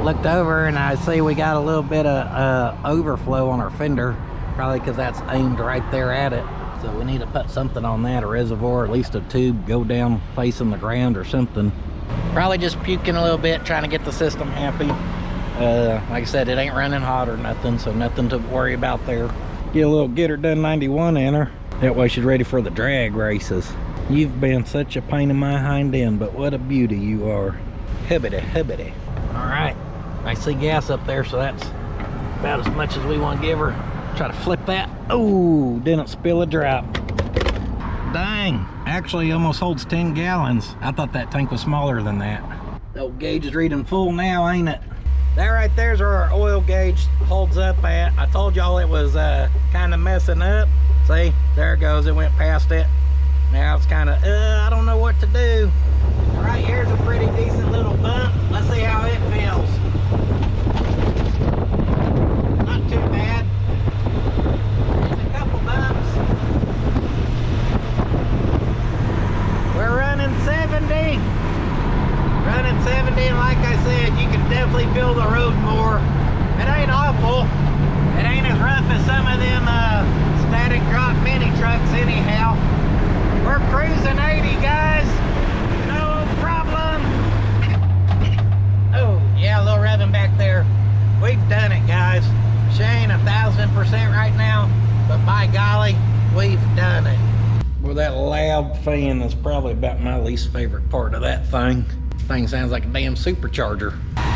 Looked over and I see we got a little bit of overflow on our fender, probably because that's aimed right there at it. So we need to put something on that, a reservoir, at least a tube, go down facing the ground or something. Probably just puking a little bit, trying to get the system happy. Like I said, it ain't running hot or nothing, so nothing to worry about there. Get a little Get Her Done 91 in her. That way she's ready for the drag races. You've been such a pain in my hind end, but what a beauty you are. Hibbity, hibbity. All right, I see gas up there, so that's about as much as we want to give her. Try to flip that. Oh, didn't spill a drop. Dang, actually almost holds 10 gallons. I thought that tank was smaller than that. The old gauge is reading full now, ain't it? That right there's where our oil gauge holds up at. I told y'all it was kind of messing up. See, there it goes, it went past it. Now it's kind of, I don't know what to do. Right here's a pretty decent little bump. Let's see how it feels. Not too bad. There's a couple bumps. We're running 70. Running 70, and like I said, you can definitely feel the road more. It ain't awful. It ain't as rough as some of them static drop mini trucks anyhow. We're cruising 80, guys. No problem. Oh, yeah, a little revving back there. We've done it, guys. She ain't 1,000% right now, but by golly, we've done it. Well, that loud fan is probably about my least favorite part of that thing. Thing sounds like a damn supercharger.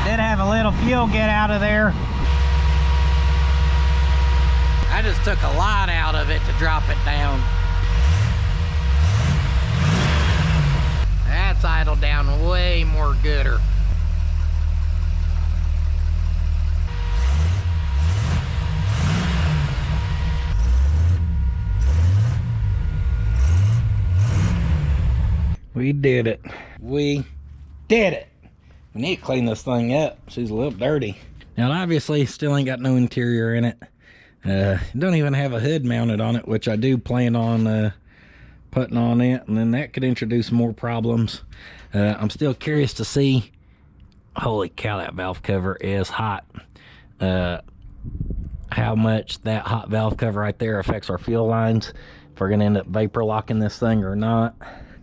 Did have a little fuel get out of there. I just took a lot out of it to drop it down. That's idled down way more gooder. We did it. We did it. We need to clean this thing up. She's a little dirty. Now, obviously, still ain't got no interior in it. Don't even have a hood mounted on it, which I do plan on putting on it, and then that could introduce more problems. I'm still curious to see. Holy cow, that valve cover is hot. How much that hot valve cover right there affects our fuel lines, if we're gonna end up vapor locking this thing or not.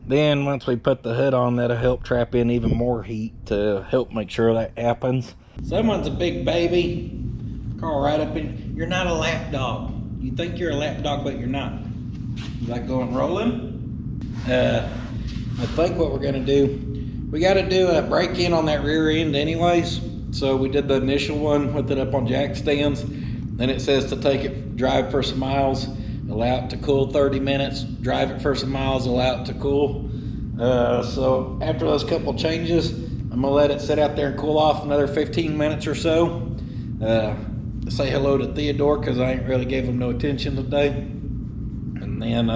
Then once we put the hood on, that'll help trap in even more heat to help make sure that happens. Someone's a big baby. Crawl right up in. You're not a lap dog. You think you're a lap dog, but you're not. You like going rolling? I think what we're gonna do, we gotta do a break-in on that rear end anyways. So we did the initial one with it up on jack stands. Then it says to take it, drive for some miles, allow it to cool 30 minutes, drive it for some miles, allow it to cool. So after those couple changes, I'm gonna let it sit out there and cool off another 15 minutes or so. Say hello to Theodore, because I ain't really gave him no attention today. And then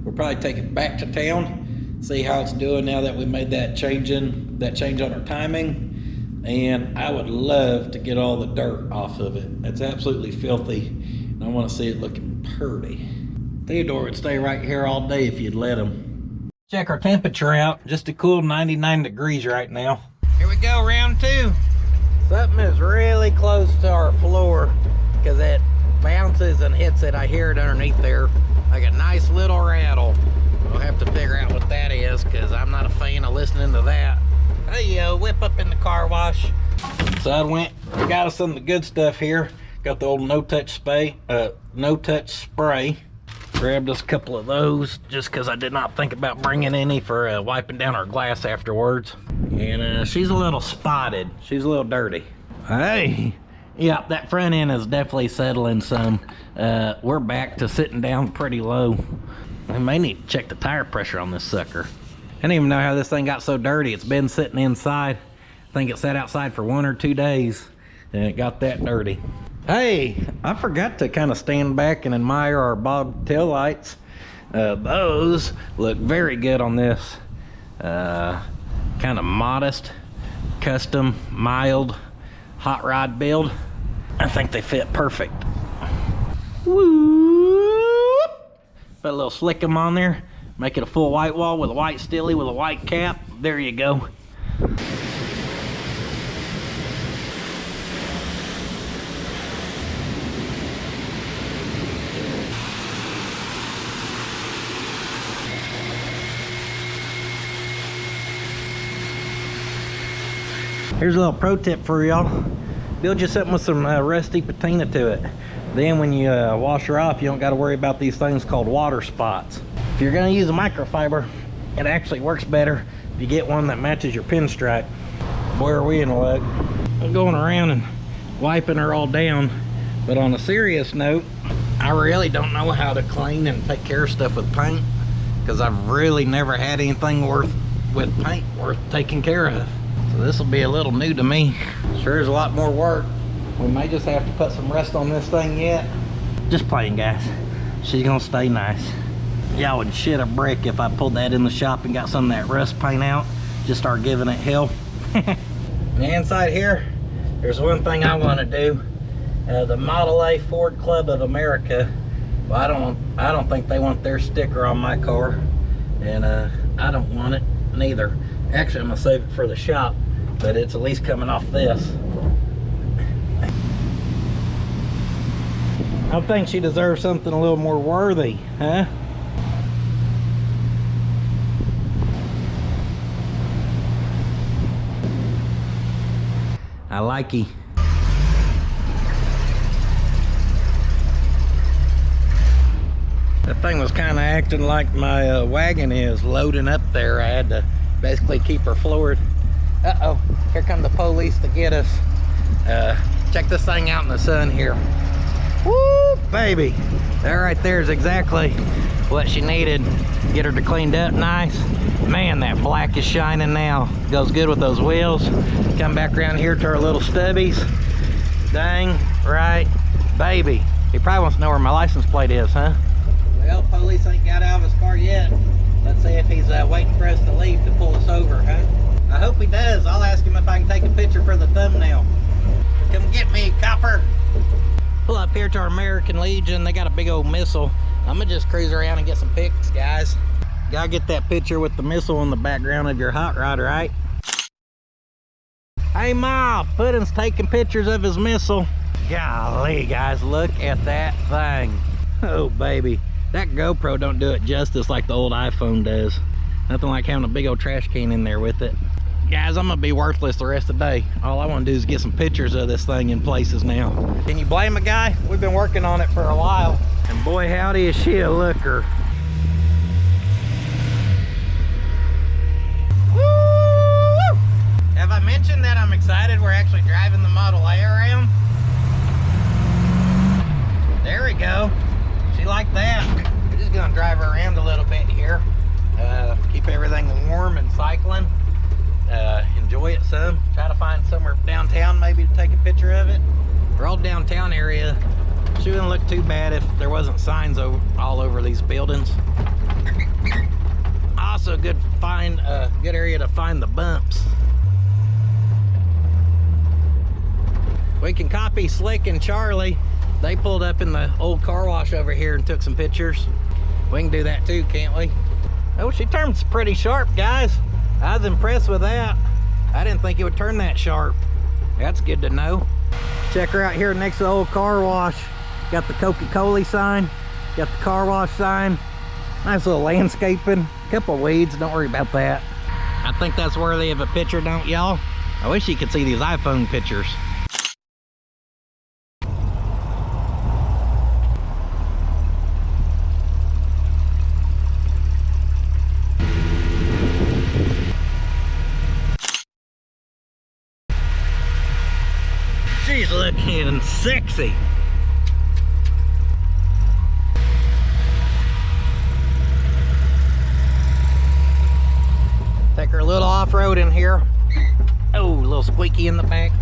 we'll probably take it back to town, see how it's doing now that we made that change on our timing. And I would love to get all the dirt off of it. It's absolutely filthy, and I want to see it looking pretty. Theodore would stay right here all day if you'd let him. Check our temperature out. Just a cool 99 degrees right now. Here we go, round 2. Something is really close to our floor, because it bounces and hits it. I hear it underneath there like a nice little rattle. We'll have to figure out what that is, because I'm not a fan of listening to that. Hey, whip up in the car wash. So I got us some of the good stuff here. Got the old no-touch spray. Grabbed us a couple of those just because I did not think about bringing any for wiping down our glass afterwards. And she's a little spotted. She's a little dirty. Hey, yeah, that front end is definitely settling some. We're back to sitting down pretty low. We may need to check the tire pressure on this sucker. I didn't even know how this thing got so dirty. It's been sitting inside. I think it sat outside for 1 or 2 days and it got that dirty. Hey, I forgot to kind of stand back and admire our bob tail lights. Those look very good on this kind of modest, custom, mild hot rod build. I think they fit perfect. Woo! Put a little slick 'em on there. Make it a full white wall with a white stilly with a white cap. There you go. Here's a little pro tip for y'all. Build you something with some rusty patina to it. Then when you wash her off, you don't got to worry about these things called water spots. If you're going to use a microfiber, it actually works better if you get one that matches your pinstripe. Boy, are we in luck. I'm going around and wiping her all down. But on a serious note, I really don't know how to clean and take care of stuff with paint, because I've really never had anything with paint worth taking care of. So this will be a little new to me. Sure is a lot more work. We may just have to put some rust on this thing yet. Just playing, guys. She's gonna stay nice. Y'all would shit a brick if I pulled that in the shop and got some of that rust paint out. Just start giving it hell. The inside here, there's one thing I want to do. The Model A Ford Club of America. Well, I don't think they want their sticker on my car, and I don't want it neither. Actually, I'm gonna save it for the shop, but it's at least coming off this. I think she deserves something a little more worthy, huh? I like you. That thing was kind of acting like my wagon is loading up there. I had to basically keep her floored. Uh-oh, here come the police to get us. Check this thing out in the sun here. Woo, baby. That right there is exactly what she needed. Get her to cleaned up nice. Man, that black is shining now. Goes good with those wheels. Come back around here to our little stubbies. Dang right, baby. He probably wants to know where my license plate is, huh? Well, police ain't got out of his car yet. Let's see if he's waiting for us to leave to pull us over, huh? I hope he does. I'll ask him if I can take a picture for the thumbnail. Come get me, copper. Pull up here to our American Legion. They got a big old missile. I'm gonna just cruise around and get some pics, guys. Gotta get that picture with the missile in the background of your hot rod, right? Hey, Ma, Puddin's taking pictures of his missile. Golly, guys, look at that thing. Oh, baby. That GoPro don't do it justice like the old iPhone does. Nothing like having a big old trash can in there with it. Guys, I'm gonna be worthless the rest of the day. All I want to do is get some pictures of this thing in places now. Can you blame a guy? We've been working on it for a while. And boy, howdy is she a looker. Woo! Have I mentioned that I'm excited we're actually driving the Model A around? There we go. She liked that. We're just gonna drive her around a little bit here. Keep everything warm and cycling. Enjoy it some. Try to find somewhere downtown maybe to take a picture of it. Our old downtown area, she wouldn't look too bad if there wasn't signs all over these buildings. Also good area to find the bumps. We can copy Slick and Charlie. They pulled up in the old car wash over here and took some pictures. We can do that too, can't we? Oh, she turns pretty sharp, guys. I was impressed with that. I didn't think it would turn that sharp. That's good to know. Check her out here next to the old car wash. Got the Coca-Cola sign, got the car wash sign. Nice little landscaping, couple of weeds, don't worry about that. I think that's worthy of a picture, don't y'all? I wish you could see these iPhone pictures. She's looking sexy. Take her a little off-road in here. Oh, a little squeaky in the back.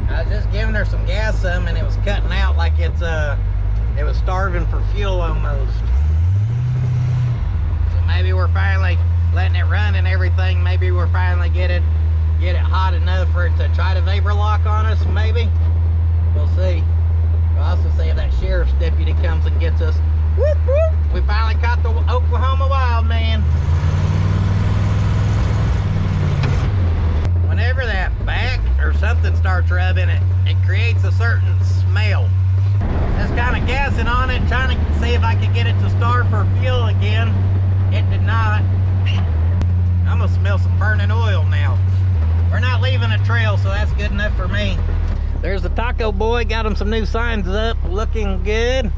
I was just giving her some gas and it was cutting out like it was starving for fuel almost. So maybe we're finally letting it run and everything. Maybe we're finally get it hot enough for it to try to vapor lock on us, maybe. We'll see. We'll also see if that sheriff's deputy comes and gets us. Whoop, whoop. We finally caught the Oklahoma wild man. Whenever that back or something starts rubbing it, it creates a certain smell. Just kind of gassing on it, trying to see if I could get it to start for fuel again. It did not. I'm gonna smell some burning oil now. We're not leaving a trail, so that's good enough for me. There's the taco boy, got him some new signs up, looking good.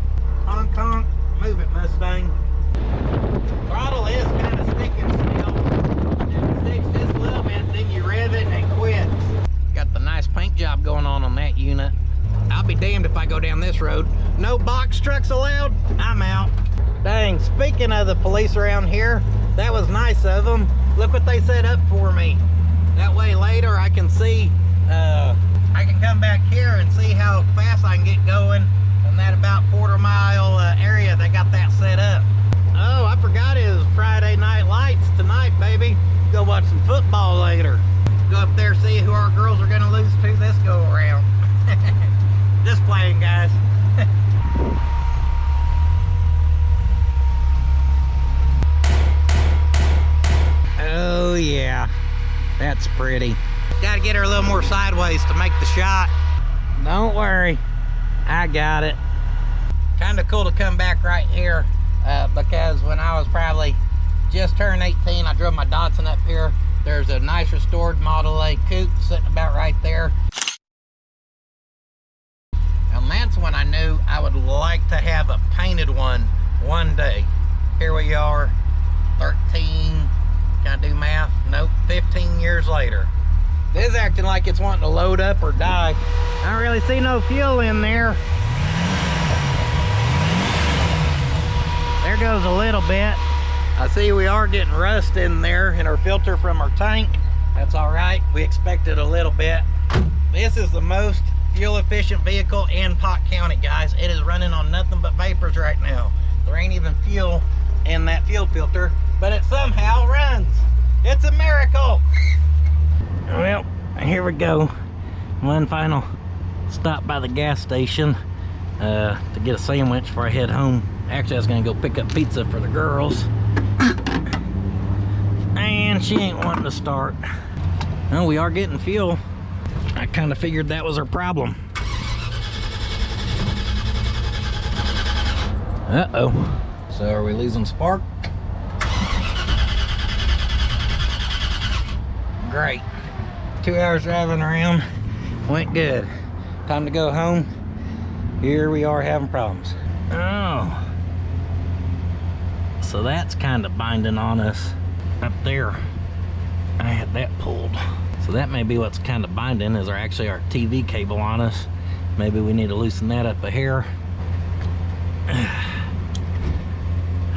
Honk honk, move it Mustang. Throttle is kind of sticking still. It sticks just a little bit, then you rev it and it quits. Got the nice paint job going on that unit. I'll be damned if I go down this road. No box trucks allowed, I'm out. Dang, speaking of the police around here, that was nice of them. Look what they set up for me. That way later I can see, I can come back here and see how fast I can get going in that about quarter-mile area. They got that set up. Oh, I forgot it was Friday Night Lights tonight, baby. Go watch some football later. Go up there, see who our girls are gonna lose to this go around. Just playing, guys. Oh yeah, that's pretty. Gotta get her a little more sideways to make the shot. Don't worry, I got it. Kind of cool to come back right here because when I was probably just turned 18, I drove my Datsun up here. There's a nice restored Model A coupe sitting about right there. And that's when I knew I would like to have a painted one day. Here we are, 13, can I do math? Nope, 15 years later. This is acting like it's wanting to load up or die. I don't really see no fuel in there. There goes a little bit. I see we are getting rust in there in our filter from our tank. That's all right, we expected a little bit. This is the most fuel efficient vehicle in Pot County, guys. It is running on nothing but vapors right now. There ain't even fuel in that fuel filter, but it somehow runs. It's a miracle. Well, here we go. One final stop by the gas station to get a sandwich before I head home. Actually, I was gonna go pick up pizza for the girls. And she ain't wanting to start. Well, we are getting fuel. I kind of figured that was our problem. Uh-oh. So are we losing spark? Great. 2 hours driving around, went good. Time to go home. Here we are having problems. Oh. So that's kind of binding on us up there. I had that pulled. So that may be what's kind of binding is actually our TV cable on us. Maybe we need to loosen that up a hair.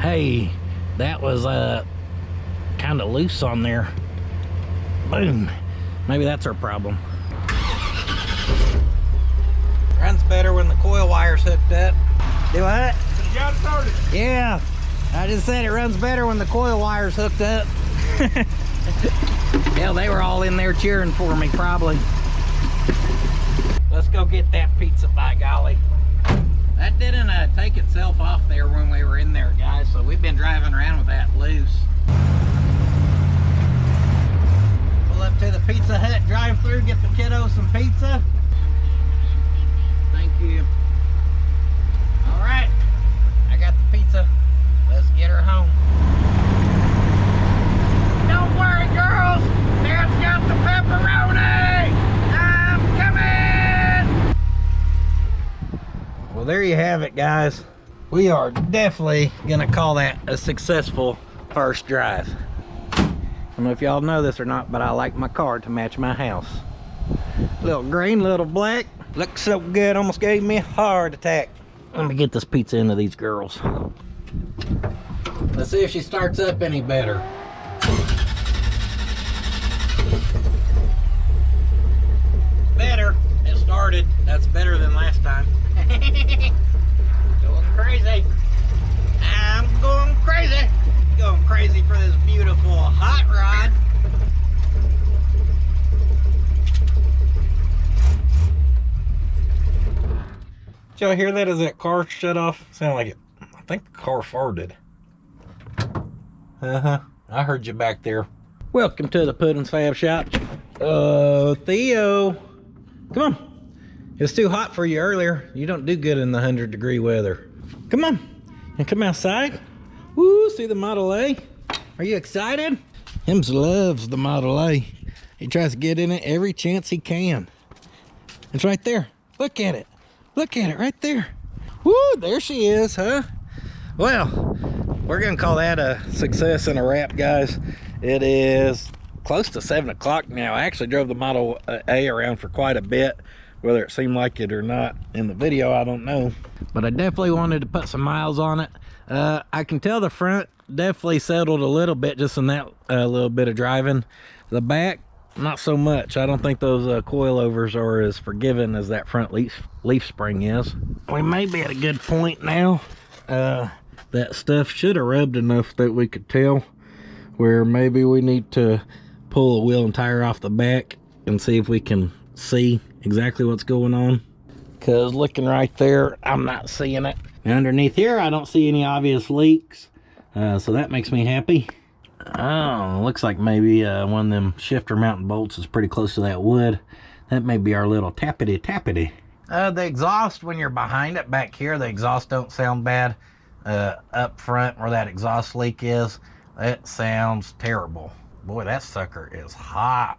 Hey, that was kind of loose on there. Boom. Maybe that's our problem. Runs better when the coil wire's hooked up. Do what? You got it started. Yeah. I just said it runs better when the coil wire's hooked up. Hell, they were all in there cheering for me, probably. Let's go get that pizza, by golly. That didn't take itself off there when we were in there, guys, so we've been driving around with that loose. Pull up to the Pizza Hut drive-thru, get the kiddos some pizza. Thank you. All right, I got the pizza. Let's get her home. got the pepperoni! I'm coming! Well, there you have it, guys. We are definitely gonna call that a successful first drive. I don't know if y'all know this or not, but I like my car to match my house. Little green, little black. Looks so good, almost gave me a heart attack. Let me get this pizza into these girls. Let's see if she starts up any better. Better. It started. That's better than last time. Going crazy. I'm going crazy. Going crazy for this beautiful hot rod. Did y'all hear that as that car shut off? Sounded like it. I think the car farted. I heard you back there. Welcome to the Puddins.fab shop. Theo. Come on. It's too hot for you earlier. You don't do good in the 100-degree weather. Come on. And come outside. Woo, see the Model A? Are you excited? Hims loves the Model A. He tries to get in it every chance he can. It's right there. Look at it. Look at it right there. Woo, there she is, huh? Well, we're gonna call that a success and a wrap, guys. It is close to 7 o'clock now. I actually drove the Model A around for quite a bit. Whether it seemed like it or not in the video, I don't know. But I definitely wanted to put some miles on it. I can tell the front definitely settled a little bit just in that little bit of driving. The back, not so much. I don't think those coilovers are as forgiving as that front leaf spring is. We may be at a good point now. That stuff should have rubbed enough that we could tell where maybe we need to pull a wheel and tire off the back and see if we can see exactly what's going on. Because looking right there, I'm not seeing it. And underneath here, I don't see any obvious leaks. So that makes me happy. Oh, looks like maybe one of them shifter mounting bolts is pretty close to that wood. That may be our little tappity. The exhaust, when you're behind it back here, the exhaust don't sound bad. Up front where that exhaust leak is, it sounds terrible. Boy, that sucker is hot.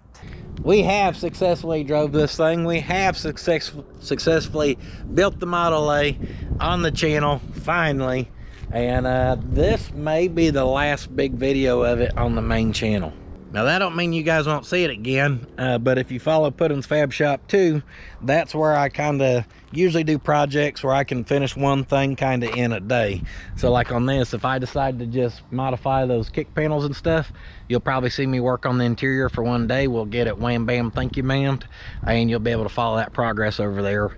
We have successfully drove this thing. We have successfully built the Model A on the channel, finally. And this may be the last big video of it on the main channel. Now that don't mean you guys won't see it again, but if you follow Puddins.fab shop too, that's where I kind of usually do projects where I can finish one thing kind of in a day. So like on this, if I decide to just modify those kick panels and stuff, you'll probably see me work on the interior for one day. We'll get it wham bam thank you ma'am, and you'll be able to follow that progress over there.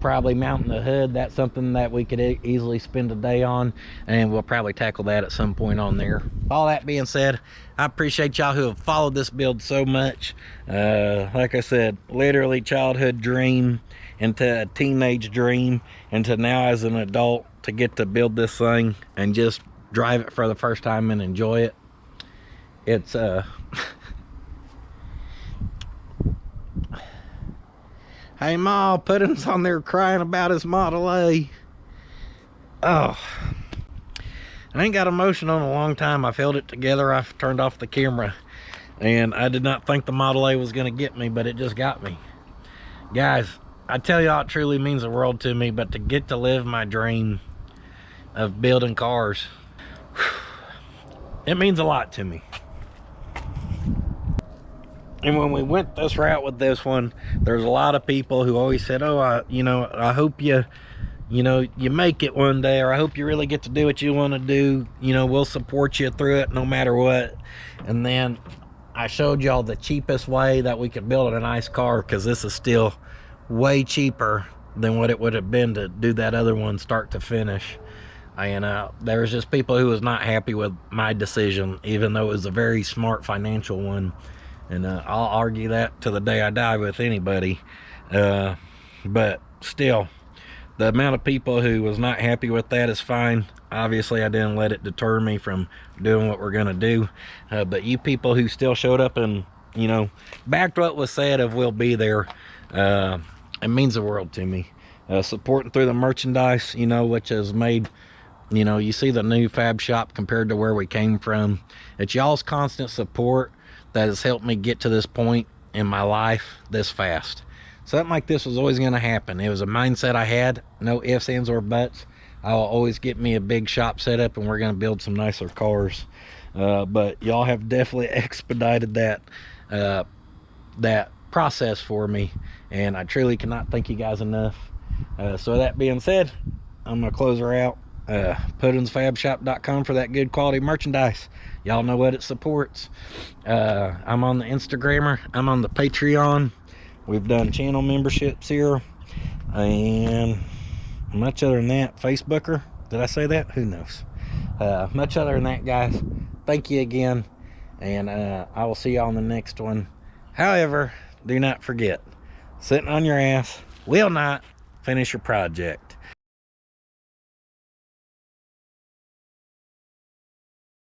Probably mounting the hood, that's something that we could easily spend a day on, and we'll probably tackle that at some point on there. All that being said, I appreciate y'all who have followed this build so much. Like I said, literally childhood dream into a teenage dream into now as an adult to get to build this thing and just drive it for the first time and enjoy it. It's Hey Ma, Puddins on there crying about his Model A. Oh, I ain't got emotional in a long time. I held it together. I turned off the camera, and I did not think the Model A was going to get me, but it just got me. Guys, I tell y'all, it truly means the world to me, but to get to live my dream of building cars, it means a lot to me. And when we went this route with this one, there's a lot of people who always said, oh, I hope you make it one day, or I hope you really get to do what you want to do. We'll support you through it no matter what. And then I showed y'all the cheapest way that we could build a nice car, because this is still way cheaper than what it would have been to do that other one start to finish. And there was just people who was not happy with my decision, even though it was a very smart financial one. And I'll argue that to the day I die with anybody. But still, the amount of people who was not happy with that is fine. Obviously, I didn't let it deter me from doing what we're going to do. But you people who still showed up and, backed what was said of we'll be there, it means the world to me. Supporting through the merchandise, which has made, you see the new fab shop compared to where we came from. It's y'all's constant support that has helped me get to this point in my life this fast. Something like this was always going to happen. It was a mindset I had, no ifs, ands, or buts. I'll always get me a big shop set up and we're going to build some nicer cars. But y'all have definitely expedited that process for me, and I truly cannot thank you guys enough. So that being said, I'm going to close her out. puddins.fab.shop.com for that good quality merchandise. Y'all know what it supports. I'm on the Instagrammer. I'm on the Patreon. We've done channel memberships here, and much other than that, Facebooker. Did I say that? Who knows? Much other than that, guys, thank you again, and I will see you on the next one. However, do not forget, sitting on your ass will not finish your project.